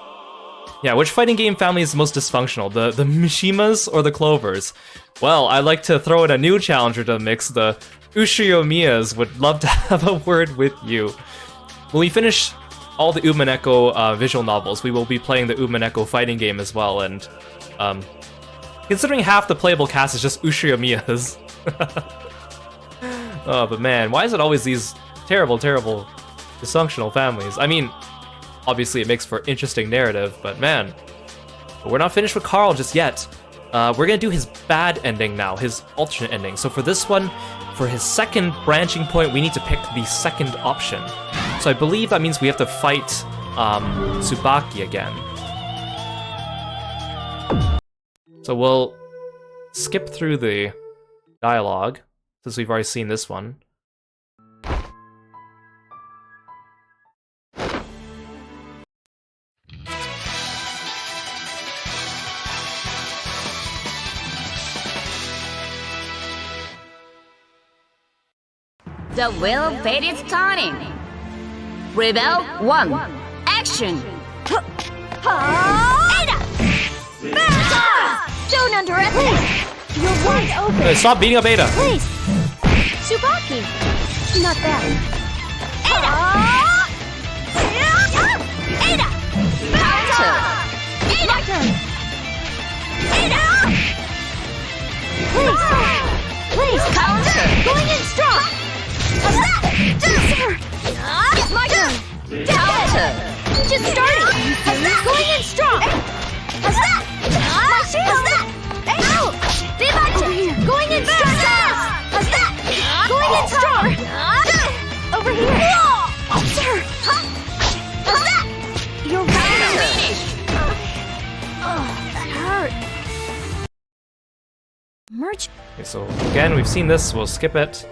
Yeah, which fighting game family is the most dysfunctional? The Mishimas or the Clovers? Well, I'd like to throw in a new challenger to the mix. The Ushiyomiyas would love to have a word with you. When we finish all the Umaneko visual novels, we will be playing the Umaneko fighting game as well, and considering half the playable cast is just Ushiyomiyas. Oh, but man, why is it always these terrible, terrible dysfunctional families? I mean, obviously it makes for interesting narrative, but man, we're not finished with Carl just yet. We're gonna do his bad ending now, his alternate ending. So for this one, for his second branching point, we need to pick the second option. So I believe that means we have to fight Tsubaki again. So we'll skip through the dialogue, since we've already seen this one. The wheel of fate is turning. Rebel 1. Action! Ada! Don't underestimate! You're wide open! Hey, stop beating up Ada! Please! Tsubaki! Not that. Ada! Ada! Counter! My turn! Ada! Please! Counter! Going in strong! Sir! It's my turn! Counter! Just starting! Going in strong! My shield! Ow! Be my turn! Going in strong! Going in strong! Over here! Sir! You're right! Oh, that hurt. Merch. Okay, so again, we've seen this, we'll skip it.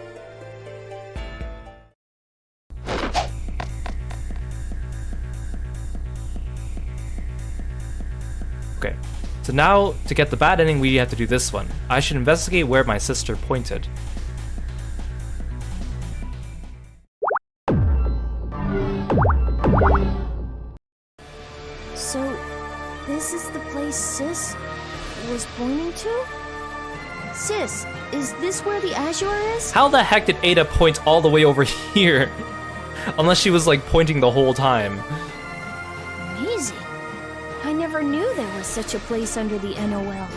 Okay, so now to get the bad ending, we have to do this one. I should investigate where my sister pointed. So, this is the place Sis was pointing to? Sis, is this where the Azure is? How the heck did Ada point all the way over here? Unless she was like pointing the whole time. Amazing. I never knew there was such a place under the NOL. And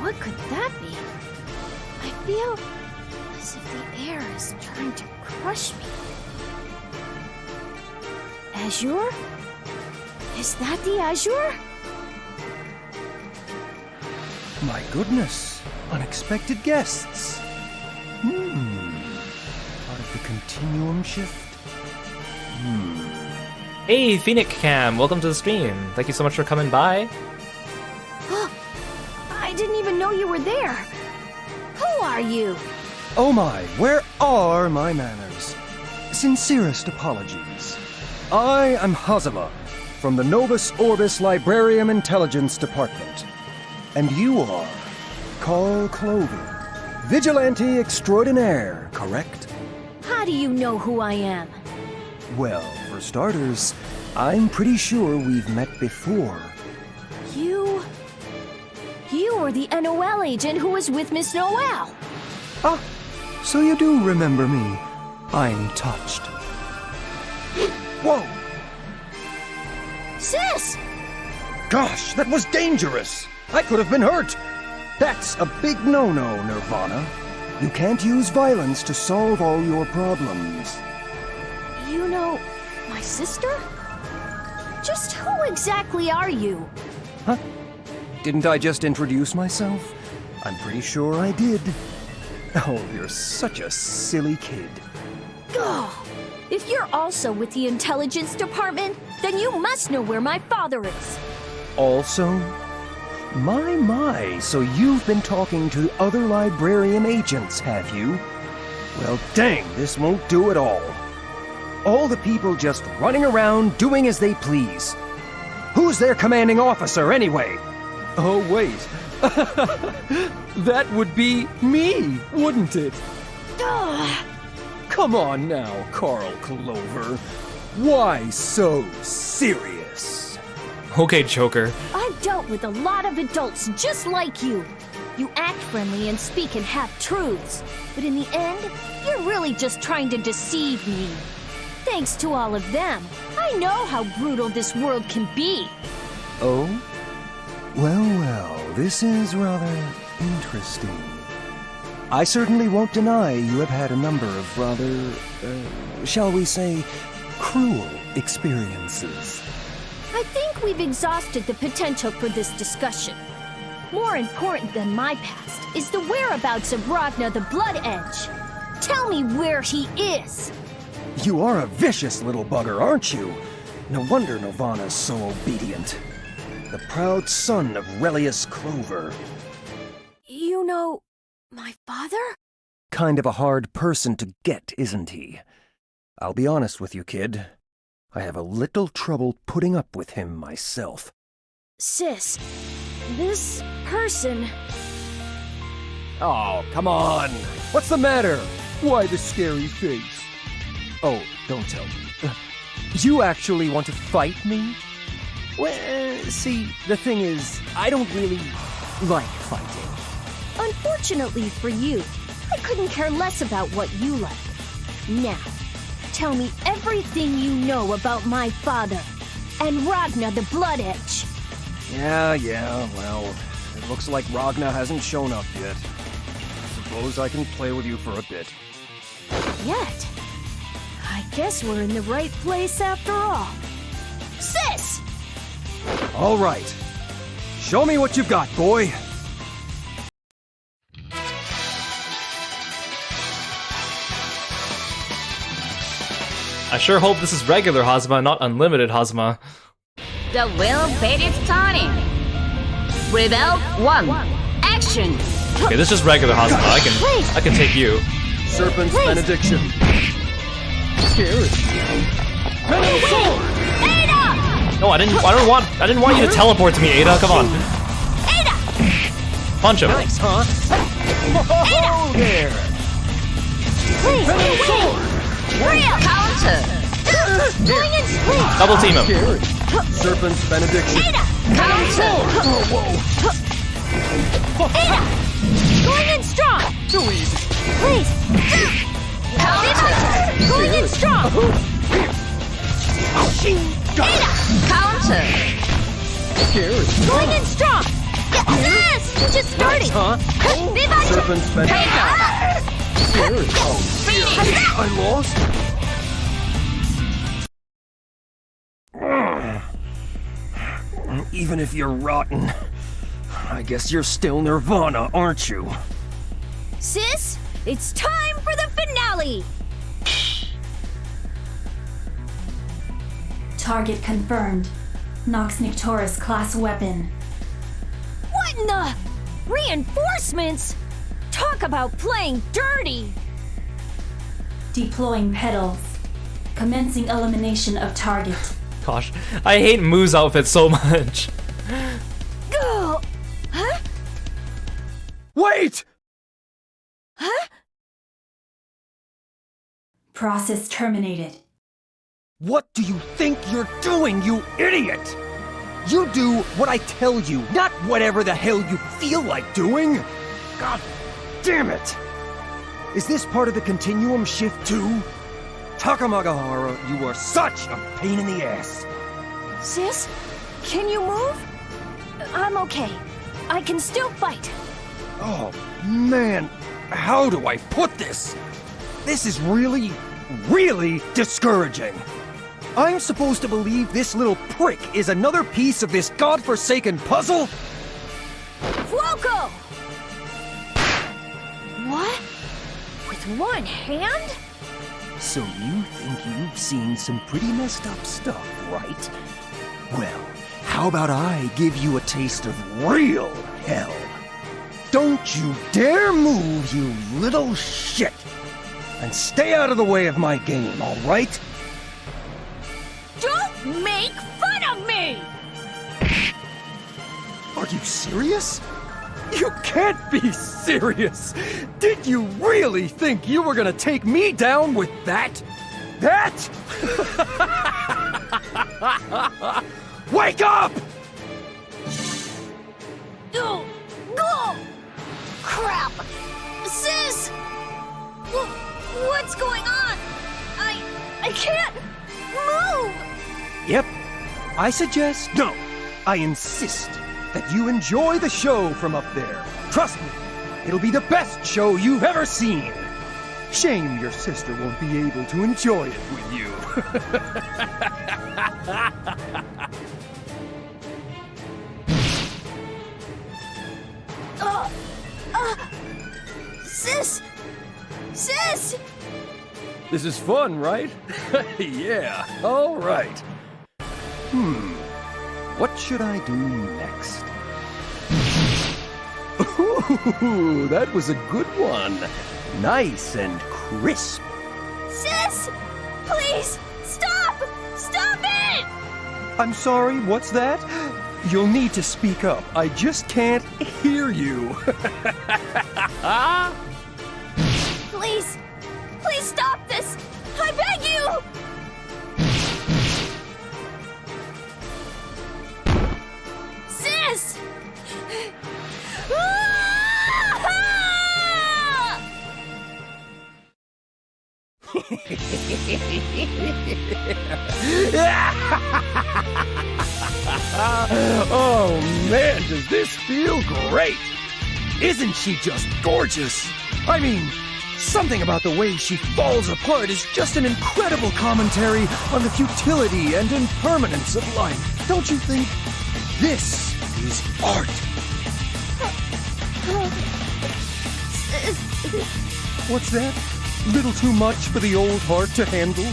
what could that be? I feel as if the air is trying to crush me. Azure? Is that the Azure? My goodness, unexpected guests. Part of the Continuum shift? Hey, Phoenix Cam, welcome to the stream. Thank you so much for coming by. I didn't even know you were there. Who are you? Oh my, where are my manners? Sincerest apologies. I am Hazama, from the Novus Orbis Librarium Intelligence Department. And you are Carl Clover, Vigilante Extraordinaire, correct? How do you know who I am? Well, for starters, I'm pretty sure we've met before. You were the NOL agent who was with Miss Noel. Ah, so you do remember me. I'm touched. Whoa! Sis! Gosh, that was dangerous! I could have been hurt! That's a big no-no, Nirvana. You can't use violence to solve all your problems. You know, my sister? Just who exactly are you? Huh? Didn't I just introduce myself? I'm pretty sure I did. Oh, you're such a silly kid. Ugh. If you're also with the intelligence department, then you must know where my father is. Also? My, so you've been talking to other librarian agents, have you? Well, dang, this won't do at all. All the people just running around doing as they please. Who's their commanding officer, anyway? Oh, wait. That would be me, wouldn't it? Ugh. Come on now, Carl Clover. Why so serious? Okay, Joker. I've dealt with a lot of adults just like you. You act friendly and speak in half-truths, but in the end, you're really just trying to deceive me. Thanks to all of them, I know how brutal this world can be. Oh? Well, this is rather interesting. I certainly won't deny you have had a number of rather, shall we say, cruel experiences. I think we've exhausted the potential for this discussion. More important than my past is the whereabouts of Ragnar the Blood Edge. Tell me where he is. You are a vicious little bugger, aren't you? No wonder Nirvana's so obedient. The proud son of Relius Clover. You know, my father? Kind of a hard person to get, isn't he? I'll be honest with you, kid. I have a little trouble putting up with him myself. Sis, this person... Oh, come on! What's the matter? Why the scary face? Oh, don't tell me. You actually want to fight me? Well, see, the thing is, I don't really like fighting. Unfortunately for you, I couldn't care less about what you like. Now, tell me everything you know about my father and Ragnar the Blood Edge. Yeah, well, it looks like Ragnar hasn't shown up yet. Suppose I can play with you for a bit. Yet? I guess we're in the right place after all. Sis! All right. Show me what you've got, boy. I sure hope this is regular Hazma, not unlimited Hazma. The wheel of fate is turning. Rebel 1. Action. Okay, this is just regular Hazma. I can take you. Serpent's benediction. Scary. Ada! No, I didn't want you to teleport to me, Ada. Come on. Ada! Punch him. Nice, huh? Oh, there. Please, Real counter. going in, please! Double team him. Scary. Serpent's benediction. Ada! Counter. Ada! Going in strong! Too easy. Please! Counter. Going in strong! Ada! Counter. Scary. Going in strong! Yes! We're just starting! Huh? Viva! Serpent's benediction. Scary. Oh, I lost? Even if you're rotten, I guess you're still Nirvana, aren't you? Sis, it's time for the finale! Target confirmed. Nox Nictoris class weapon. What in the... Reinforcements? Talk about playing dirty! Deploying pedals. Commencing elimination of target. Gosh, I hate Moo's outfit so much. Go! Huh? Wait! Huh? Process terminated. What do you think you're doing, you idiot? You do what I tell you, not whatever the hell you feel like doing. God damn it! Is this part of the Continuum shift too? Takamagahara, you are such a pain in the ass. Sis, can you move? I'm okay. I can still fight. Oh, man. How do I put this? This is really, really discouraging. I'm supposed to believe this little prick is another piece of this godforsaken puzzle? Fuoco! What? With one hand? So you think you've seen some pretty messed up stuff, right? Well, how about I give you a taste of real hell? Don't you dare move, you little shit! And stay out of the way of my game, all right? Don't make fun of me! Are you serious? You can't be serious! Did you really think you were gonna take me down with that? That? Wake up! Oh, oh, crap! Sis! What's going on? I can't move! Yep. I suggest, no, I insist that you enjoy the show from up there. Trust me, it'll be the best show you've ever seen. Shame your sister won't be able to enjoy it with you. Sis! Sis! This is fun, right? Yeah, all right. What should I do next? Ooh, that was a good one. Nice and crisp. Sis! Please! Stop! Stop it! I'm sorry, what's that? You'll need to speak up. I just can't hear you. Please! Please stop this! I beg you! Sis! Oh man, does this feel great! Isn't she just gorgeous? I mean, something about the way she falls apart is just an incredible commentary on the futility and impermanence of life. Don't you think? This is art. What's that? Little too much for the old heart to handle?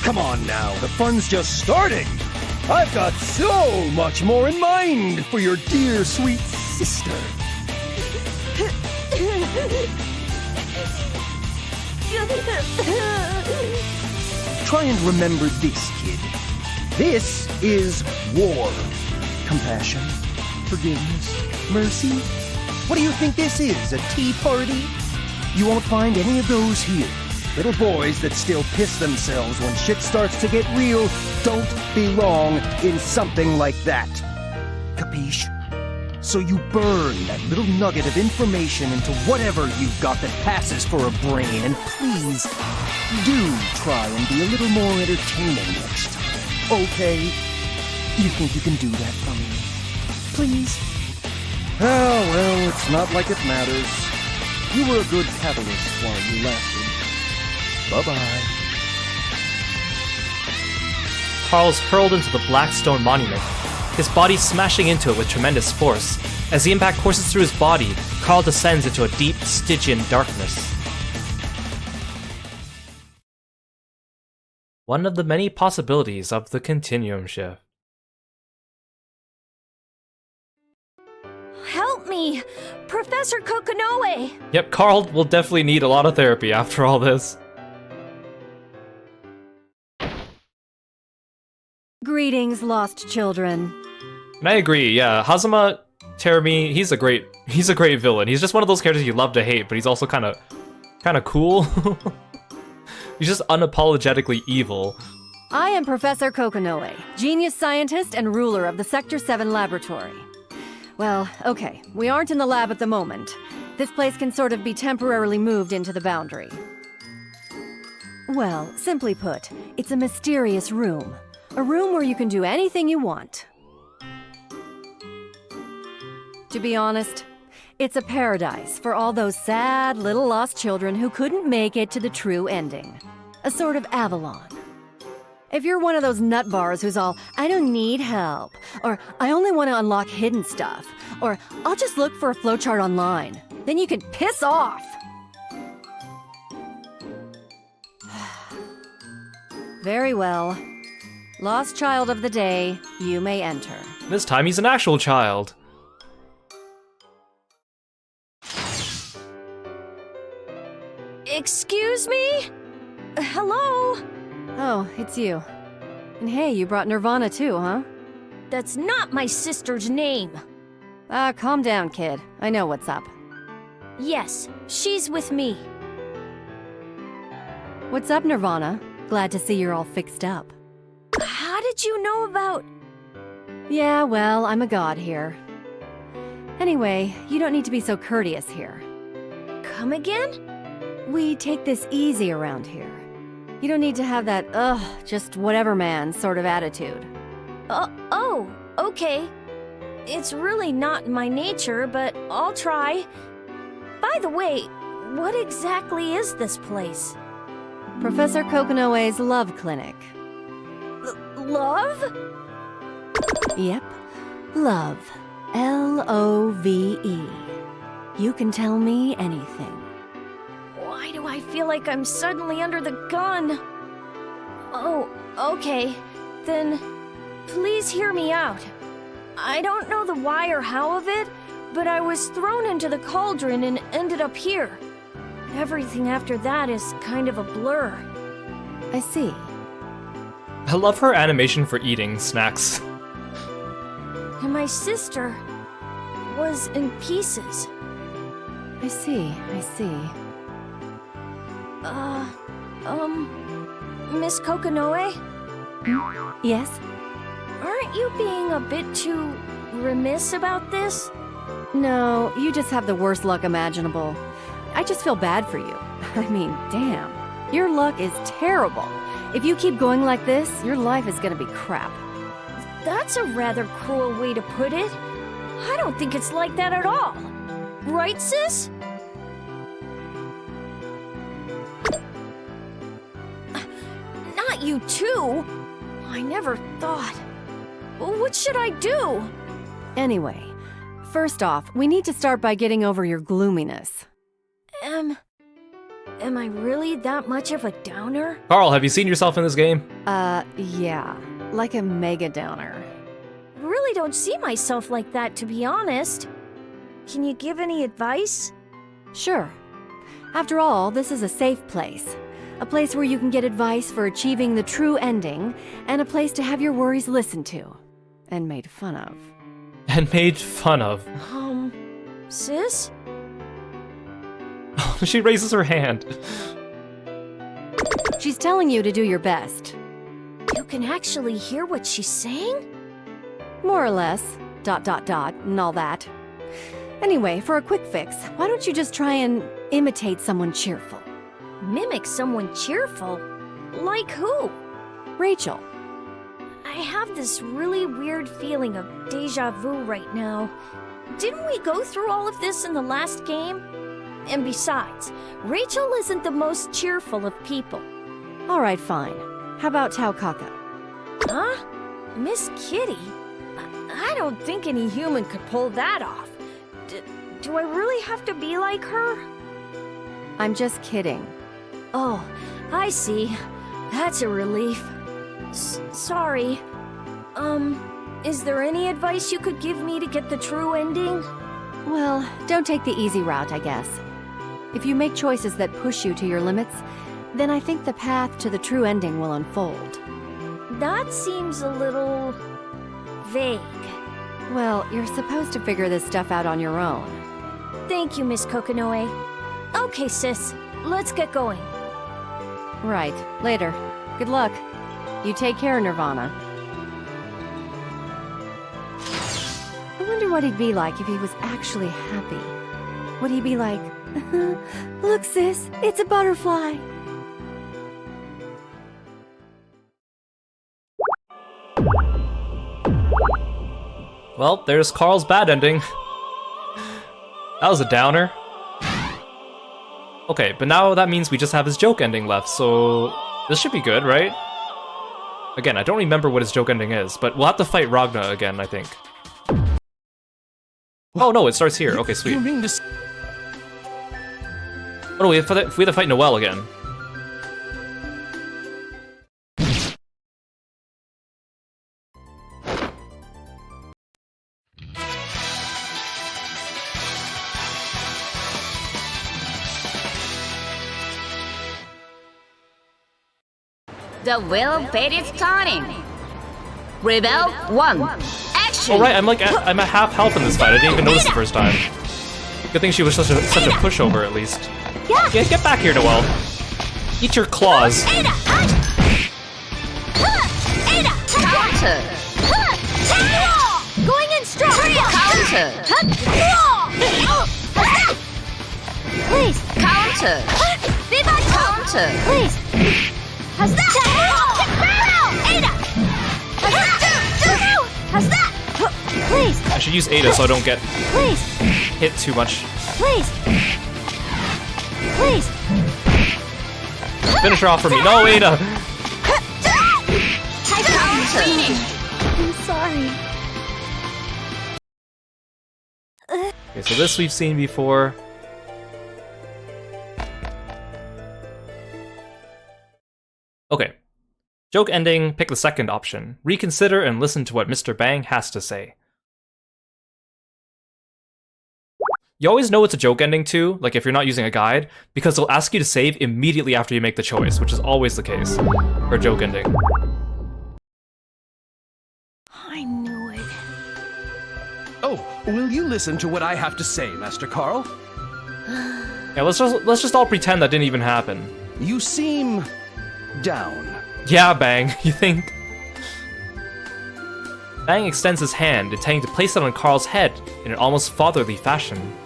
Come on now, the fun's just starting. I've got so much more in mind for your dear sweet sister. Try and remember this, kid. This is war. Compassion, forgiveness, mercy. What do you think this is, a tea party? You won't find any of those here. Little boys that still piss themselves when shit starts to get real don't belong in something like that. Capiche? So you burn that little nugget of information into whatever you've got that passes for a brain, and please, do try and be a little more entertaining next time, okay? You think you can do that for me? Please? Oh, well, it's not like it matters. You were a good catalyst while you lasted. Bye-bye. Carl's hurled into the black stone monument, his body smashing into it with tremendous force. As the impact courses through his body, Carl descends into a deep Stygian darkness. One of the many possibilities of the Continuum shift. Help me! Professor Kokonoe! Yep, Carl will definitely need a lot of therapy after all this. Greetings, lost children. And I agree, yeah, Hazama Terumi, he's a great villain. He's just one of those characters you love to hate, but he's also kind of cool. He's just unapologetically evil. I am Professor Kokonoe, genius scientist and ruler of the Sector 7 laboratory. Well, okay, we aren't in the lab at the moment. This place can sort of be temporarily moved into the boundary. Well, simply put, it's a mysterious room. A room where you can do anything you want. To be honest, it's a paradise for all those sad little lost children who couldn't make it to the true ending. A sort of Avalon. If you're one of those nutbars who's all, I don't need help, or I only want to unlock hidden stuff, or I'll just look for a flowchart online, then you can piss off! Very well. Lost child of the day, you may enter. This time he's an actual child. Excuse me? Hello? Oh, it's you. And hey, you brought Nirvana too, huh? That's not my sister's name. Calm down, kid. I know what's up. Yes, she's with me. What's up, Nirvana? Glad to see you're all fixed up. How did you know about... Yeah, well, I'm a god here. Anyway, you don't need to be so courteous here. Come again? We take this easy around here. You don't need to have that, just whatever man sort of attitude. Oh, okay. It's really not my nature, but I'll try. By the way, what exactly is this place? Professor Kokonoe's love clinic. Love? Yep. Love. Love. You can tell me anything. Why do I feel like I'm suddenly under the gun? Oh, okay. Then, please hear me out. I don't know the why or how of it, but I was thrown into the cauldron and ended up here. Everything after that is kind of a blur. I see. I love her animation for eating snacks. And my sister was in pieces. I see. Miss Kokonoe? Yes? Aren't you being a bit too remiss about this? No, you just have the worst luck imaginable. I just feel bad for you. I mean, damn. Your luck is terrible. If you keep going like this, your life is gonna be crap. That's a rather cruel way to put it. I don't think it's like that at all. Right, sis? Not you too. I never thought. What should I do? Anyway, first off, we need to start by getting over your gloominess. Am I really that much of a downer? Carl, have you seen yourself in this game? Yeah. Like a mega downer. Really don't see myself like that, to be honest. Can you give any advice? Sure. After all, this is a safe place. A place where you can get advice for achieving the true ending, and a place to have your worries listened to. And made fun of. And made fun of. Sis? She raises her hand. She's telling you to do your best. You can actually hear what she's saying? More or less. ... and all that. Anyway, for a quick fix, why don't you just try and imitate someone cheerful? Mimic someone cheerful? Like who? Rachel. I have this really weird feeling of deja vu right now. Didn't we go through all of this in the last game? And besides, Rachel isn't the most cheerful of people. Alright, fine. How about Taukaka? Huh? Miss Kitty? I don't think any human could pull that off. Do I really have to be like her? I'm just kidding. Oh, I see. That's a relief. Sorry. Is there any advice you could give me to get the true ending? Well, don't take the easy route, I guess. If you make choices that push you to your limits, then I think the path to the true ending will unfold. That seems a little... vague. Well, you're supposed to figure this stuff out on your own. Thank you, Miss Kokonoe. Okay, sis. Let's get going. Right. Later. Good luck. You take care, Nirvana. I wonder what he'd be like if he was actually happy. Would he be like, look, sis, it's a butterfly. Well, there's Carl's bad ending. That was a downer. Okay, but now that means we just have his joke ending left, so this should be good, right? Again, I don't remember what his joke ending is, but we'll have to fight Ragna again, I think. Oh no, it starts here. Okay, sweet. You mean this? Oh no, we have to fight Noelle again. The will fate is turning. Rebel 1. Action! Oh right, I'm at half health in this fight. I didn't even notice the first time. Good thing she was such a pushover at least. Yeah, get back here, Noelle. Eat your claws. Counter! Please. Counter. Counter. Please. How's that? Ada. How's that? Please. I should use Ada so I don't get Please. hit too much. Please. Please. Finish her off for me. No, Ada! Counter. I'm sorry. Okay, so this we've seen before. Okay. Joke ending, pick the second option. Reconsider and listen to what Mr. Bang has to say. You always know it's a joke ending too, like if you're not using a guide, because they'll ask you to save immediately after you make the choice, which is always the case for joke ending. I knew it. Oh, will you listen to what I have to say, Master Carl? Yeah, let's just all pretend that didn't even happen. You seem down. Yeah, Bang, you think? Bang extends his hand, intending to place it on Carl's head in an almost fatherly fashion.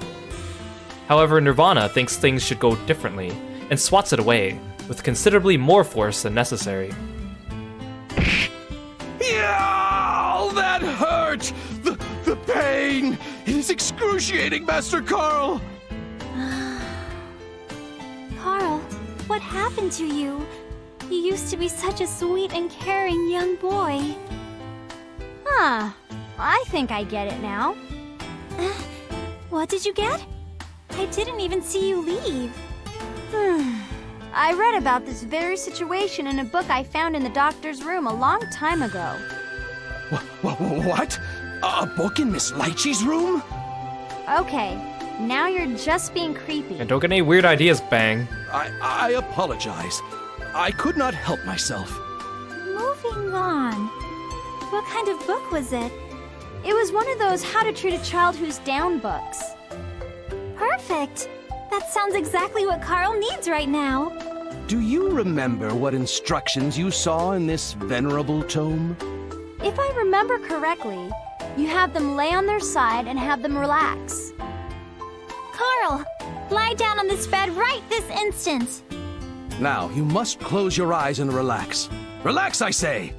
However, Nirvana thinks things should go differently, and swats it away, with considerably more force than necessary. Yeah, that hurt! The pain! It is excruciating, Master Carl! Carl, what happened to you? You used to be such a sweet and caring young boy. Huh. I think I get it now. What did you get? I didn't even see you leave. I read about this very situation in a book I found in the doctor's room a long time ago. What? A book in Miss Lychee's room? Okay, now you're just being creepy. And don't get any weird ideas, Bang. I apologize. I could not help myself. Moving on. What kind of book was it? It was one of those How to Treat a Child Who's Down books. Perfect! That sounds exactly what Carl needs right now. Do you remember what instructions you saw in this venerable tome? If I remember correctly, you have them lay on their side and have them relax. Carl, lie down on this bed right this instant. Now, you must close your eyes and relax. Relax, I say!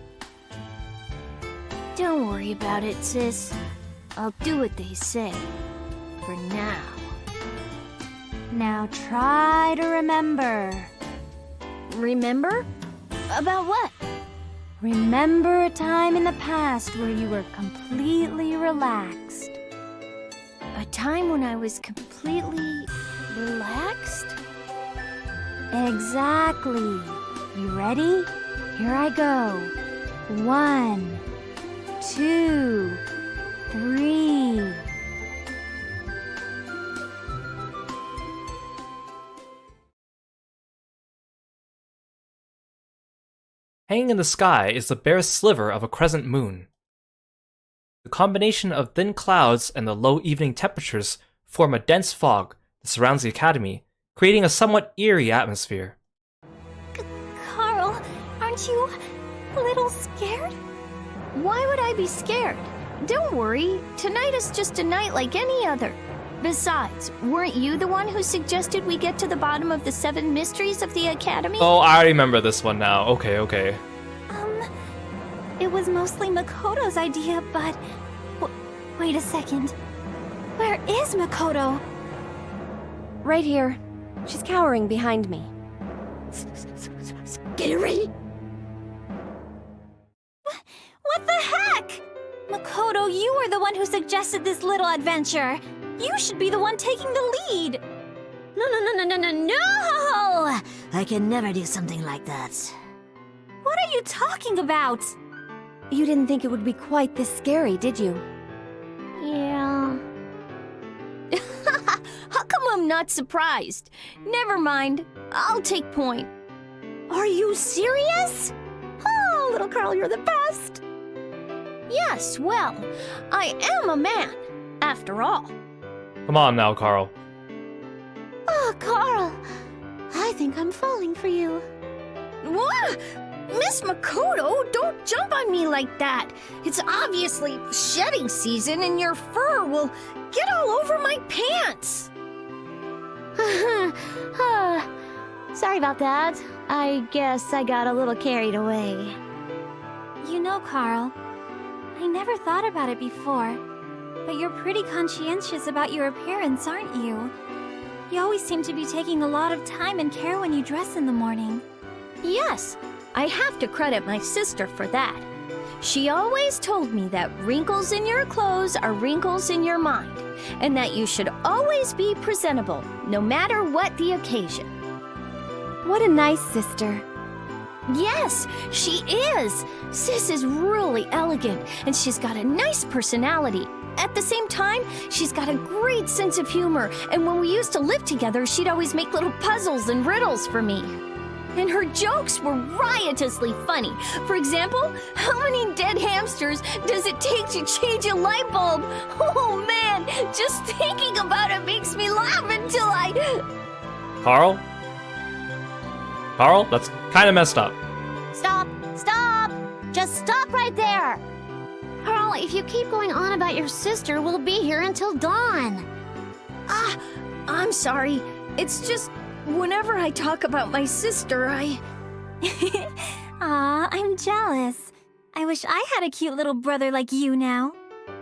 Don't worry about it, sis. I'll do what they say. For now. Now try to remember. Remember? About what? Remember a time in the past where you were completely relaxed. A time when I was completely relaxed? Exactly. You ready? Here I go. 1, 2, 3. Hanging in the sky is the bare sliver of a crescent moon. The combination of thin clouds and the low evening temperatures form a dense fog that surrounds the academy, creating a somewhat eerie atmosphere. Carl, aren't you a little scared? Why would I be scared? Don't worry. Tonight is just a night like any other. Besides, weren't you the one who suggested we get to the bottom of the 7 mysteries of the Academy? Oh, I remember this one now. Okay. It was mostly Makoto's idea, but... wait a second. Where is Makoto? Right here. She's cowering behind me. Scary? What the heck? Makoto, you were the one who suggested this little adventure. You should be the one taking the lead. No! I can never do something like that. What are you talking about? You didn't think it would be quite this scary, did you? Yeah. How come I'm not surprised? Never mind. I'll take point. Are you serious? Oh, little Carl, you're the best. Yes, well, I am a man, after all. Come on now, Carl. Oh, Carl, I think I'm falling for you. What? Miss Makoto, don't jump on me like that. It's obviously shedding season and your fur will get all over my pants. Sorry about that. I guess I got a little carried away. You know, Carl, I never thought about it before, but you're pretty conscientious about your appearance, aren't you? You always seem to be taking a lot of time and care when you dress in the morning. Yes, I have to credit my sister for that. She always told me that wrinkles in your clothes are wrinkles in your mind, and that you should always be presentable, no matter what the occasion. What a nice sister. Yes, she is. Sis is really elegant, and she's got a nice personality. At the same time, she's got a great sense of humor, and when we used to live together, she'd always make little puzzles and riddles for me. And her jokes were riotously funny. For example, how many dead hamsters does it take to change a light bulb? Oh man, just thinking about it makes me laugh until I... Carl? Carl, that's kind of messed up. Stop! Stop! Just stop right there! Carl, if you keep going on about your sister, we'll be here until dawn. I'm sorry. It's just, whenever I talk about my sister, Aw, I'm jealous. I wish I had a cute little brother like you now.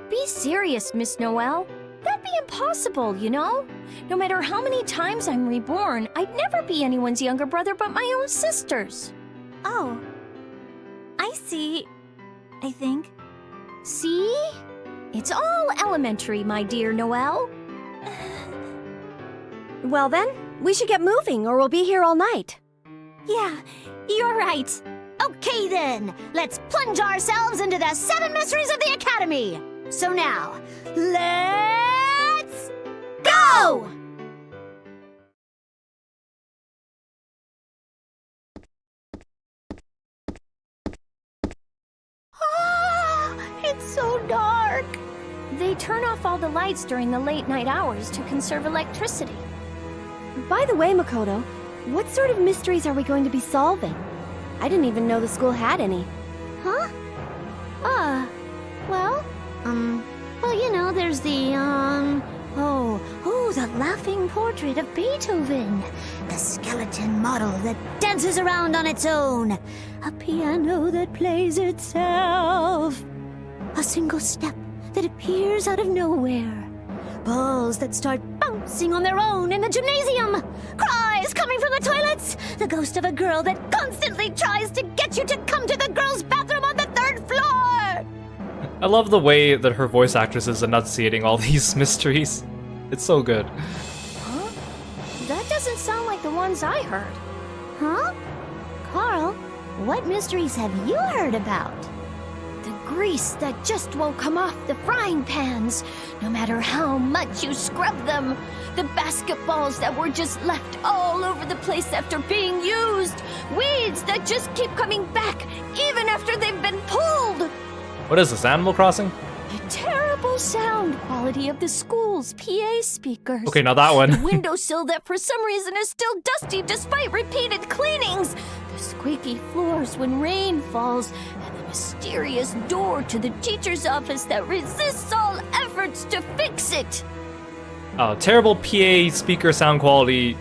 Be serious, Miss Noelle. That'd be impossible, you know? No matter how many times I'm reborn, I'd never be anyone's younger brother but my own sister's. Oh. I see. I think. See? It's all elementary, my dear Noelle. Well then, we should get moving or we'll be here all night. Yeah, you're right. Okay then, let's plunge ourselves into the 7 mysteries of the Academy. So now, let's go! It's so dark. They turn off all the lights during the late night hours to conserve electricity. By the way, Makoto, what sort of mysteries are we going to be solving? I didn't even know the school had any. Huh? Well, you know, there's the, the laughing portrait of Beethoven. The skeleton model that dances around on its own. A piano that plays itself. A single step that appears out of nowhere. Balls that start bouncing on their own in the gymnasium. Cries coming from the toilets. The ghost of a girl that constantly tries to get you to come to the girls' bathroom on the 3rd floor. I love the way that her voice actress is enunciating all these mysteries. It's so good. Huh? That doesn't sound like the ones I heard. Huh? Carl, what mysteries have you heard about? The grease that just won't come off the frying pans, no matter how much you scrub them. The basketballs that were just left all over the place after being used. Weeds that just keep coming back, even after they've been pulled. What is this, Animal Crossing? The terrible sound quality of the school's PA speakers. Okay, now that one. The windowsill that for some reason is still dusty despite repeated cleanings. The squeaky floors when rain falls. And the mysterious door to the teacher's office that resists all efforts to fix it. Terrible PA speaker sound quality.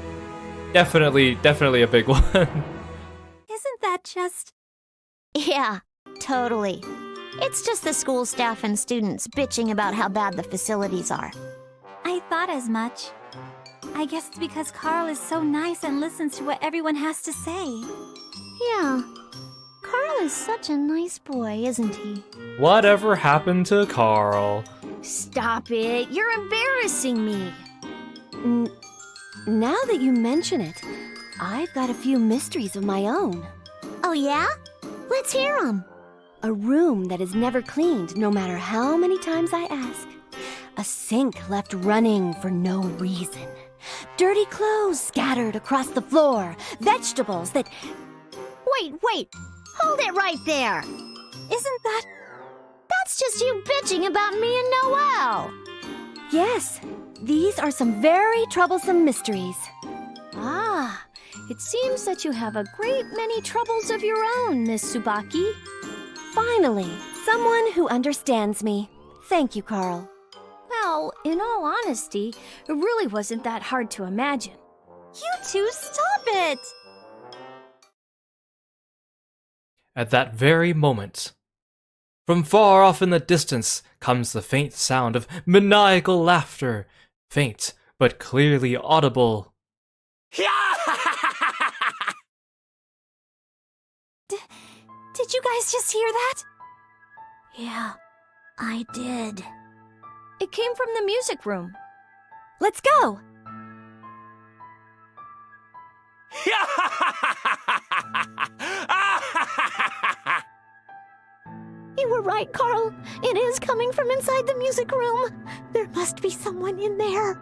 Definitely a big one. Isn't that just... Yeah, totally. It's just the school staff and students bitching about how bad the facilities are. I thought as much. I guess it's because Carl is so nice and listens to what everyone has to say. Yeah. Carl is such a nice boy, isn't he? Whatever happened to Carl? Stop it. You're embarrassing me. Now that you mention it, I've got a few mysteries of my own. Oh yeah? Let's hear them. A room that is never cleaned, no matter how many times I ask. A sink left running for no reason. Dirty clothes scattered across the floor. Vegetables that... Wait. Hold it right there. Isn't that... That's just you bitching about me and Noelle. Yes, these are some very troublesome mysteries. Ah, It seems that you have a great many troubles of your own, Miss Tsubaki. Finally, someone who understands me. Thank you, Carl. Well, in all honesty, it really wasn't that hard to imagine. You two, stop it! At that very moment, from far off in the distance comes the faint sound of maniacal laughter, faint but clearly audible. Did you guys just hear that? Yeah, I did. It came from the music room. Let's go! You were right, Carl. It is coming from inside the music room. There must be someone in there.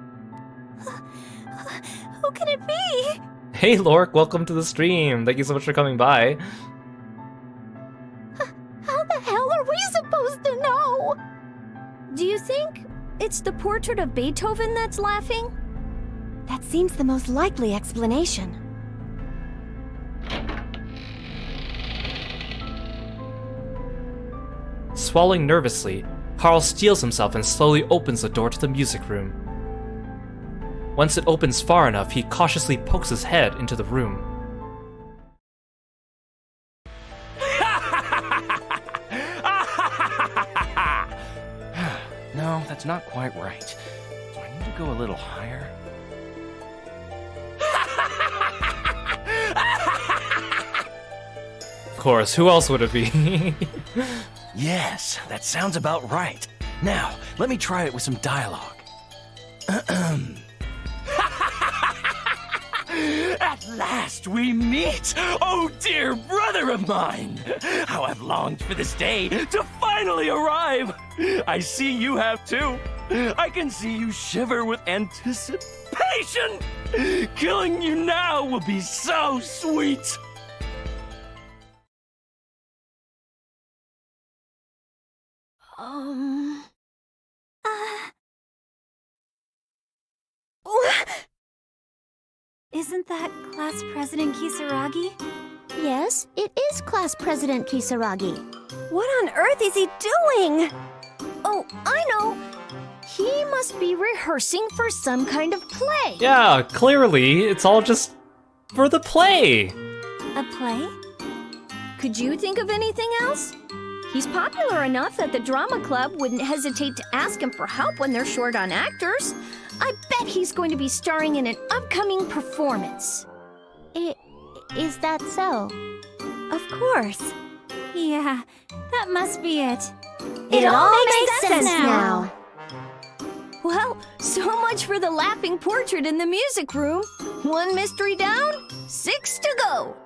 Who can it be? Hey Lork, welcome to the stream. Thank you so much for coming by. How the hell are we supposed to know? Do you think it's the portrait of Beethoven that's laughing? That seems the most likely explanation. Swallowing nervously, Carl steels himself and slowly opens the door to the music room. Once it opens far enough, he cautiously pokes his head into the room. No, that's not quite right. Do I need to go a little higher? Of course, who else would it be? Yes, that sounds about right. Now, let me try it with some dialogue. At last we meet! Oh dear brother of mine! How I've longed for this day to finally arrive! I see you have too. I can see you shiver with anticipation! Killing you now will be so sweet! Isn't that Class President Kisaragi? Yes, it is Class President Kisaragi. What on earth is he doing? Oh, I know. He must be rehearsing for some kind of play. Yeah, clearly, it's all just for the play. A play? Could you think of anything else? He's popular enough that the drama club wouldn't hesitate to ask him for help when they're short on actors. I bet he's going to be starring in an upcoming performance. Is that so? Of course. Yeah, that must be it. It all makes sense now. Well, so much for the laughing portrait in the music room. 1 mystery down, 6 to go.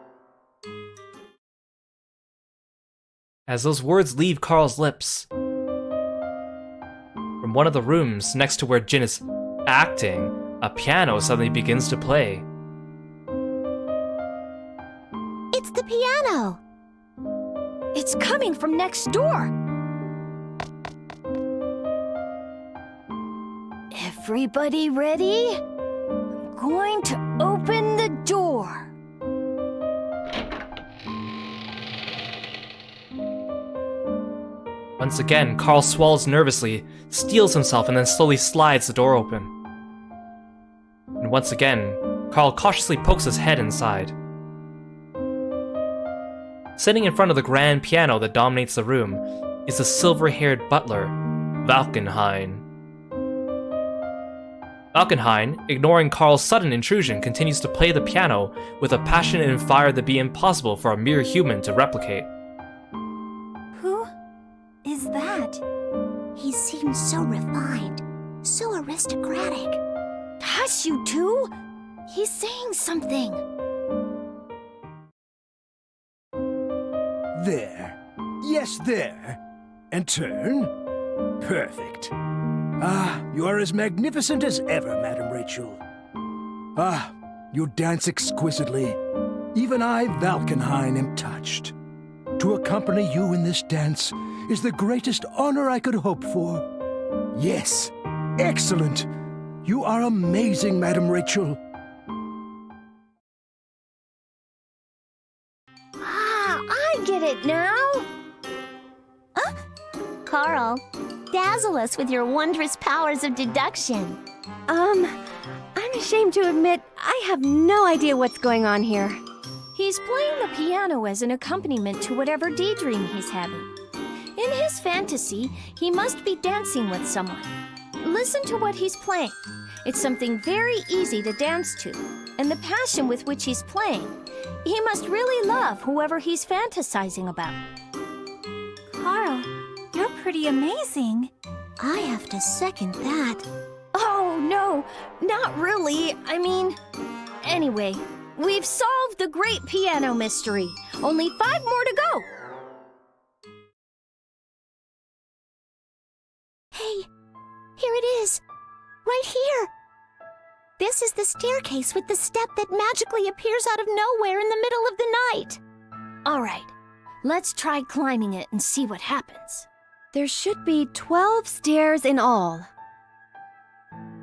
As those words leave Carl's lips, from one of the rooms next to where Jin is acting, a piano suddenly begins to play. It's the piano. It's coming from next door. Everybody ready? I'm going to open the door. Once again, Carl swallows nervously, steels himself, and then slowly slides the door open. And once again, Carl cautiously pokes his head inside. Sitting in front of the grand piano that dominates the room is the silver-haired butler, Valkenhayn. Valkenhayn, ignoring Carl's sudden intrusion, continues to play the piano with a passion and fire that'd be impossible for a mere human to replicate. Who is that? He seems so refined, so aristocratic. Hush, you two! He's saying something. There. Yes, there. And turn. Perfect. Ah, you are as magnificent as ever, Madam Rachel. Ah, you dance exquisitely. Even I, Valkenhayn, am touched. To accompany you in this dance is the greatest honor I could hope for. Yes, excellent. You are amazing, Madam Rachel. it now? Carl, dazzle us with your wondrous powers of deduction. I'm ashamed to admit I have no idea what's going on here. He's playing the piano as an accompaniment to whatever daydream he's having. In his fantasy, he must be dancing with someone. Listen to what he's playing. It's something very easy to dance to, and the passion with which he's playing. He must really love whoever he's fantasizing about. Carl, you're pretty amazing. I have to second that. Oh, no, not really. I mean, anyway, we've solved the great piano mystery. Only 5 more to go. Hey, here it is. Right here. This is the staircase with the step that magically appears out of nowhere in the middle of the night. All right, let's try climbing it and see what happens. There should be 12 stairs in all.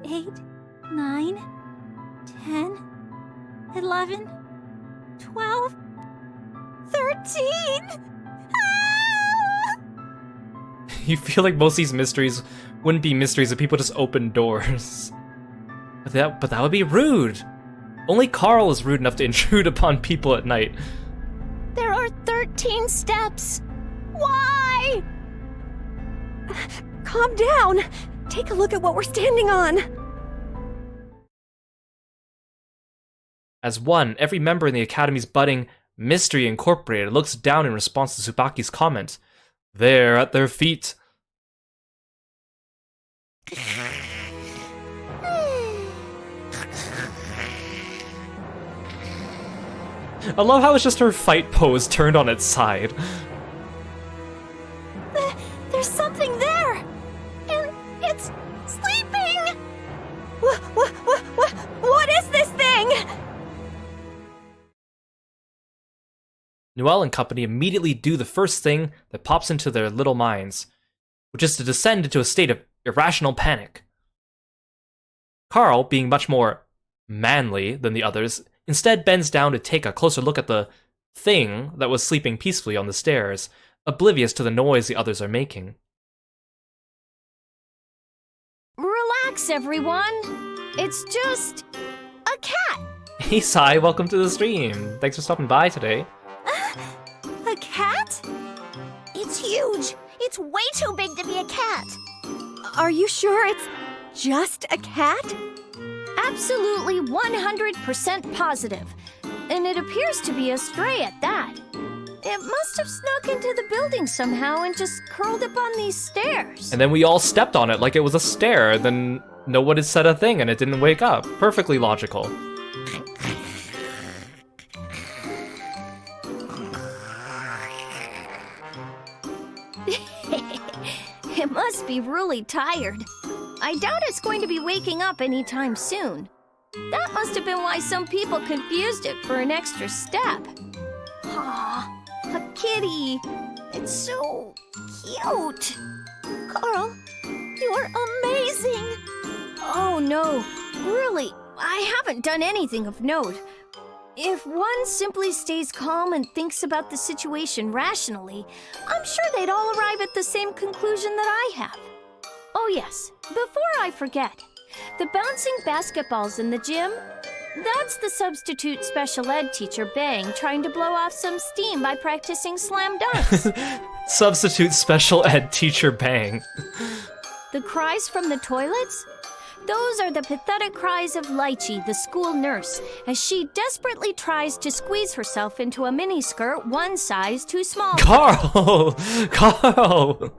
8, 9, 10, 11, 12, 13! You feel like most of these mysteries wouldn't be mysteries if people just opened doors. But that would be rude. Only Carl is rude enough to intrude upon people at night. There are 13 steps. Why? Calm down. Take a look at what we're standing on. As one, every member in the Academy's budding Mystery Incorporated looks down in response to Tsubaki's comment. There, at their feet. I love how it's just her fight pose turned on its side. There's something there! And it's sleeping! What is this thing? Noelle and company immediately do the first thing that pops into their little minds, which is to descend into a state of irrational panic. Carl, being much more manly than the others, instead bends down to take a closer look at the thing that was sleeping peacefully on the stairs, oblivious to the noise the others are making. Relax, everyone. It's just a cat. Hey Sai, welcome to the stream. Thanks for stopping by today. A cat? It's huge. It's way too big to be a cat. Are you sure it's just a cat? Absolutely 100% positive. And it appears to be a stray at that. It must have snuck into the building somehow and just curled up on these stairs. And then we all stepped on it like it was a stair, then no one had said a thing and it didn't wake up. Perfectly logical. It must be really tired. I doubt it's going to be waking up anytime soon. That must have been why some people confused it for an extra step. Aw, a kitty. It's so cute. Carl, you are amazing. Oh no, really, I haven't done anything of note. If one simply stays calm and thinks about the situation rationally, I'm sure they'd all arrive at the same conclusion that I have. Oh yes, before I forget, the bouncing basketballs in the gym, that's the substitute special ed teacher Bang trying to blow off some steam by practicing slam dunks. Substitute special ed teacher Bang. The cries from the toilets? Those are the pathetic cries of Lychee, the school nurse, as she desperately tries to squeeze herself into a miniskirt one size too small. Carl! Carl!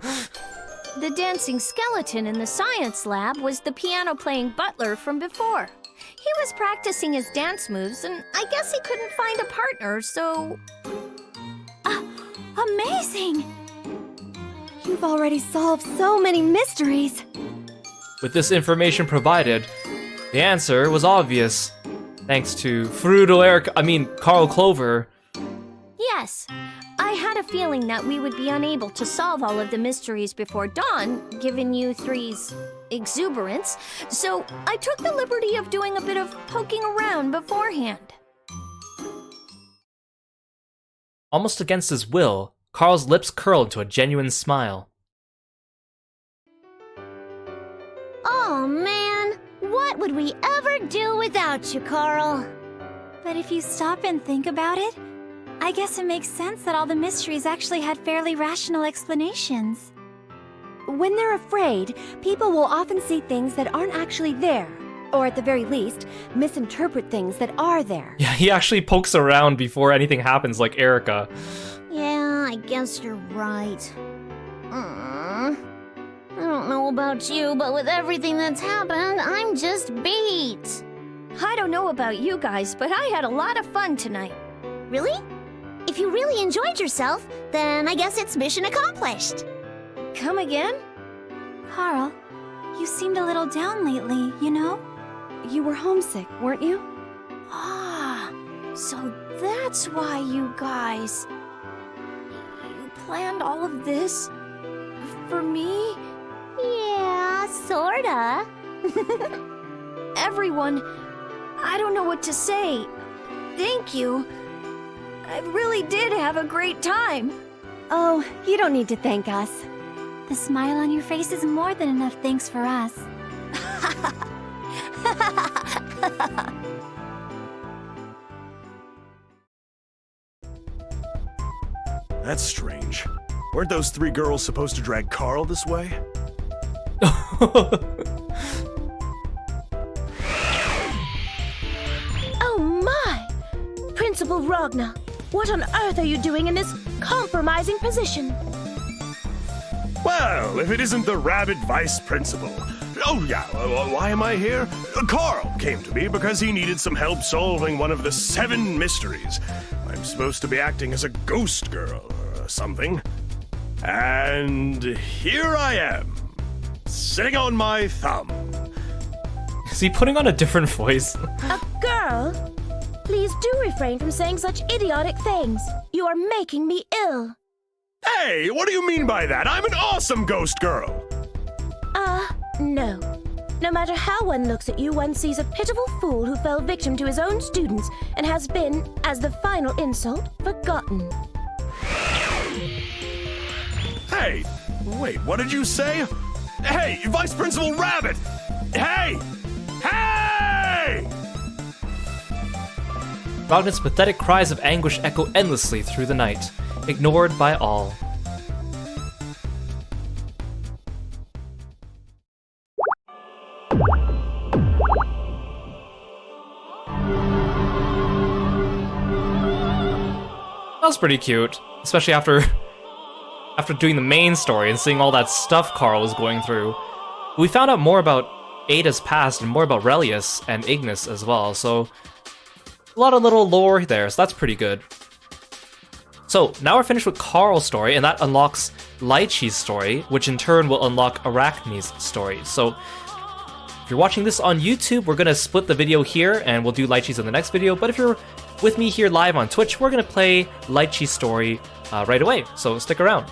The dancing skeleton in the science lab was the piano-playing butler from before. He was practicing his dance moves, and I guess he couldn't find a partner, so... Amazing! You've already solved so many mysteries. With this information provided, the answer was obvious. Thanks to Carl Clover. Yes, I had a feeling that we would be unable to solve all of the mysteries before dawn, given you three's exuberance, so I took the liberty of doing a bit of poking around beforehand. Almost against his will, Carl's lips curl into a genuine smile. Oh man, what would we ever do without you, Carl? But if you stop and think about it, I guess it makes sense that all the mysteries actually had fairly rational explanations. When they're afraid, people will often see things that aren't actually there. Or at the very least, misinterpret things that are there. Yeah, he actually pokes around before anything happens, like Erica. Yeah, I guess you're right. I don't know about you, but with everything that's happened, I'm just beat. I don't know about you guys, but I had a lot of fun tonight. Really? If you really enjoyed yourself, then I guess it's mission accomplished. Come again? Carl, you seemed a little down lately, you know? You were homesick, weren't you? Ah, so that's why you guys... You planned all of this? For me? Yeah, sorta. Everyone, I don't know what to say. Thank you. I really did have a great time. Oh, you don't need to thank us. The smile on your face is more than enough thanks for us. That's strange. Weren't those three girls supposed to drag Carl this way? Oh my! Principal Ragnar, what on earth are you doing in this compromising position? Well, if it isn't the rabid vice principal. Oh yeah, why am I here? Carl came to me because he needed some help solving one of the 7 mysteries. I'm supposed to be acting as a ghost girl or something. And here I am, sitting on my thumb. Is he putting on a different voice? A girl? Please do refrain from saying such idiotic things. You are making me ill. Hey, what do you mean by that? I'm an awesome ghost girl! No. No matter how one looks at you, one sees a pitiful fool who fell victim to his own students and has been, as the final insult, forgotten. Hey, wait, what did you say? Hey, Vice Principal Rabbit! Hey! Hey! Ragnar's pathetic cries of anguish echo endlessly through the night, ignored by all. That was pretty cute, especially after doing the main story and seeing all that stuff Carl was going through. We found out more about Ada's past and more about Relius and Ignis as well, so a lot of little lore there, so that's pretty good. So now we're finished with Carl's story, and that unlocks Lychee's story, which in turn will unlock Arachne's story. So if you're watching this on YouTube, we're gonna split the video here, and we'll do Lychee's in the next video. But if you're with me here live on Twitch, we're gonna play Lychee's story right away, so stick around.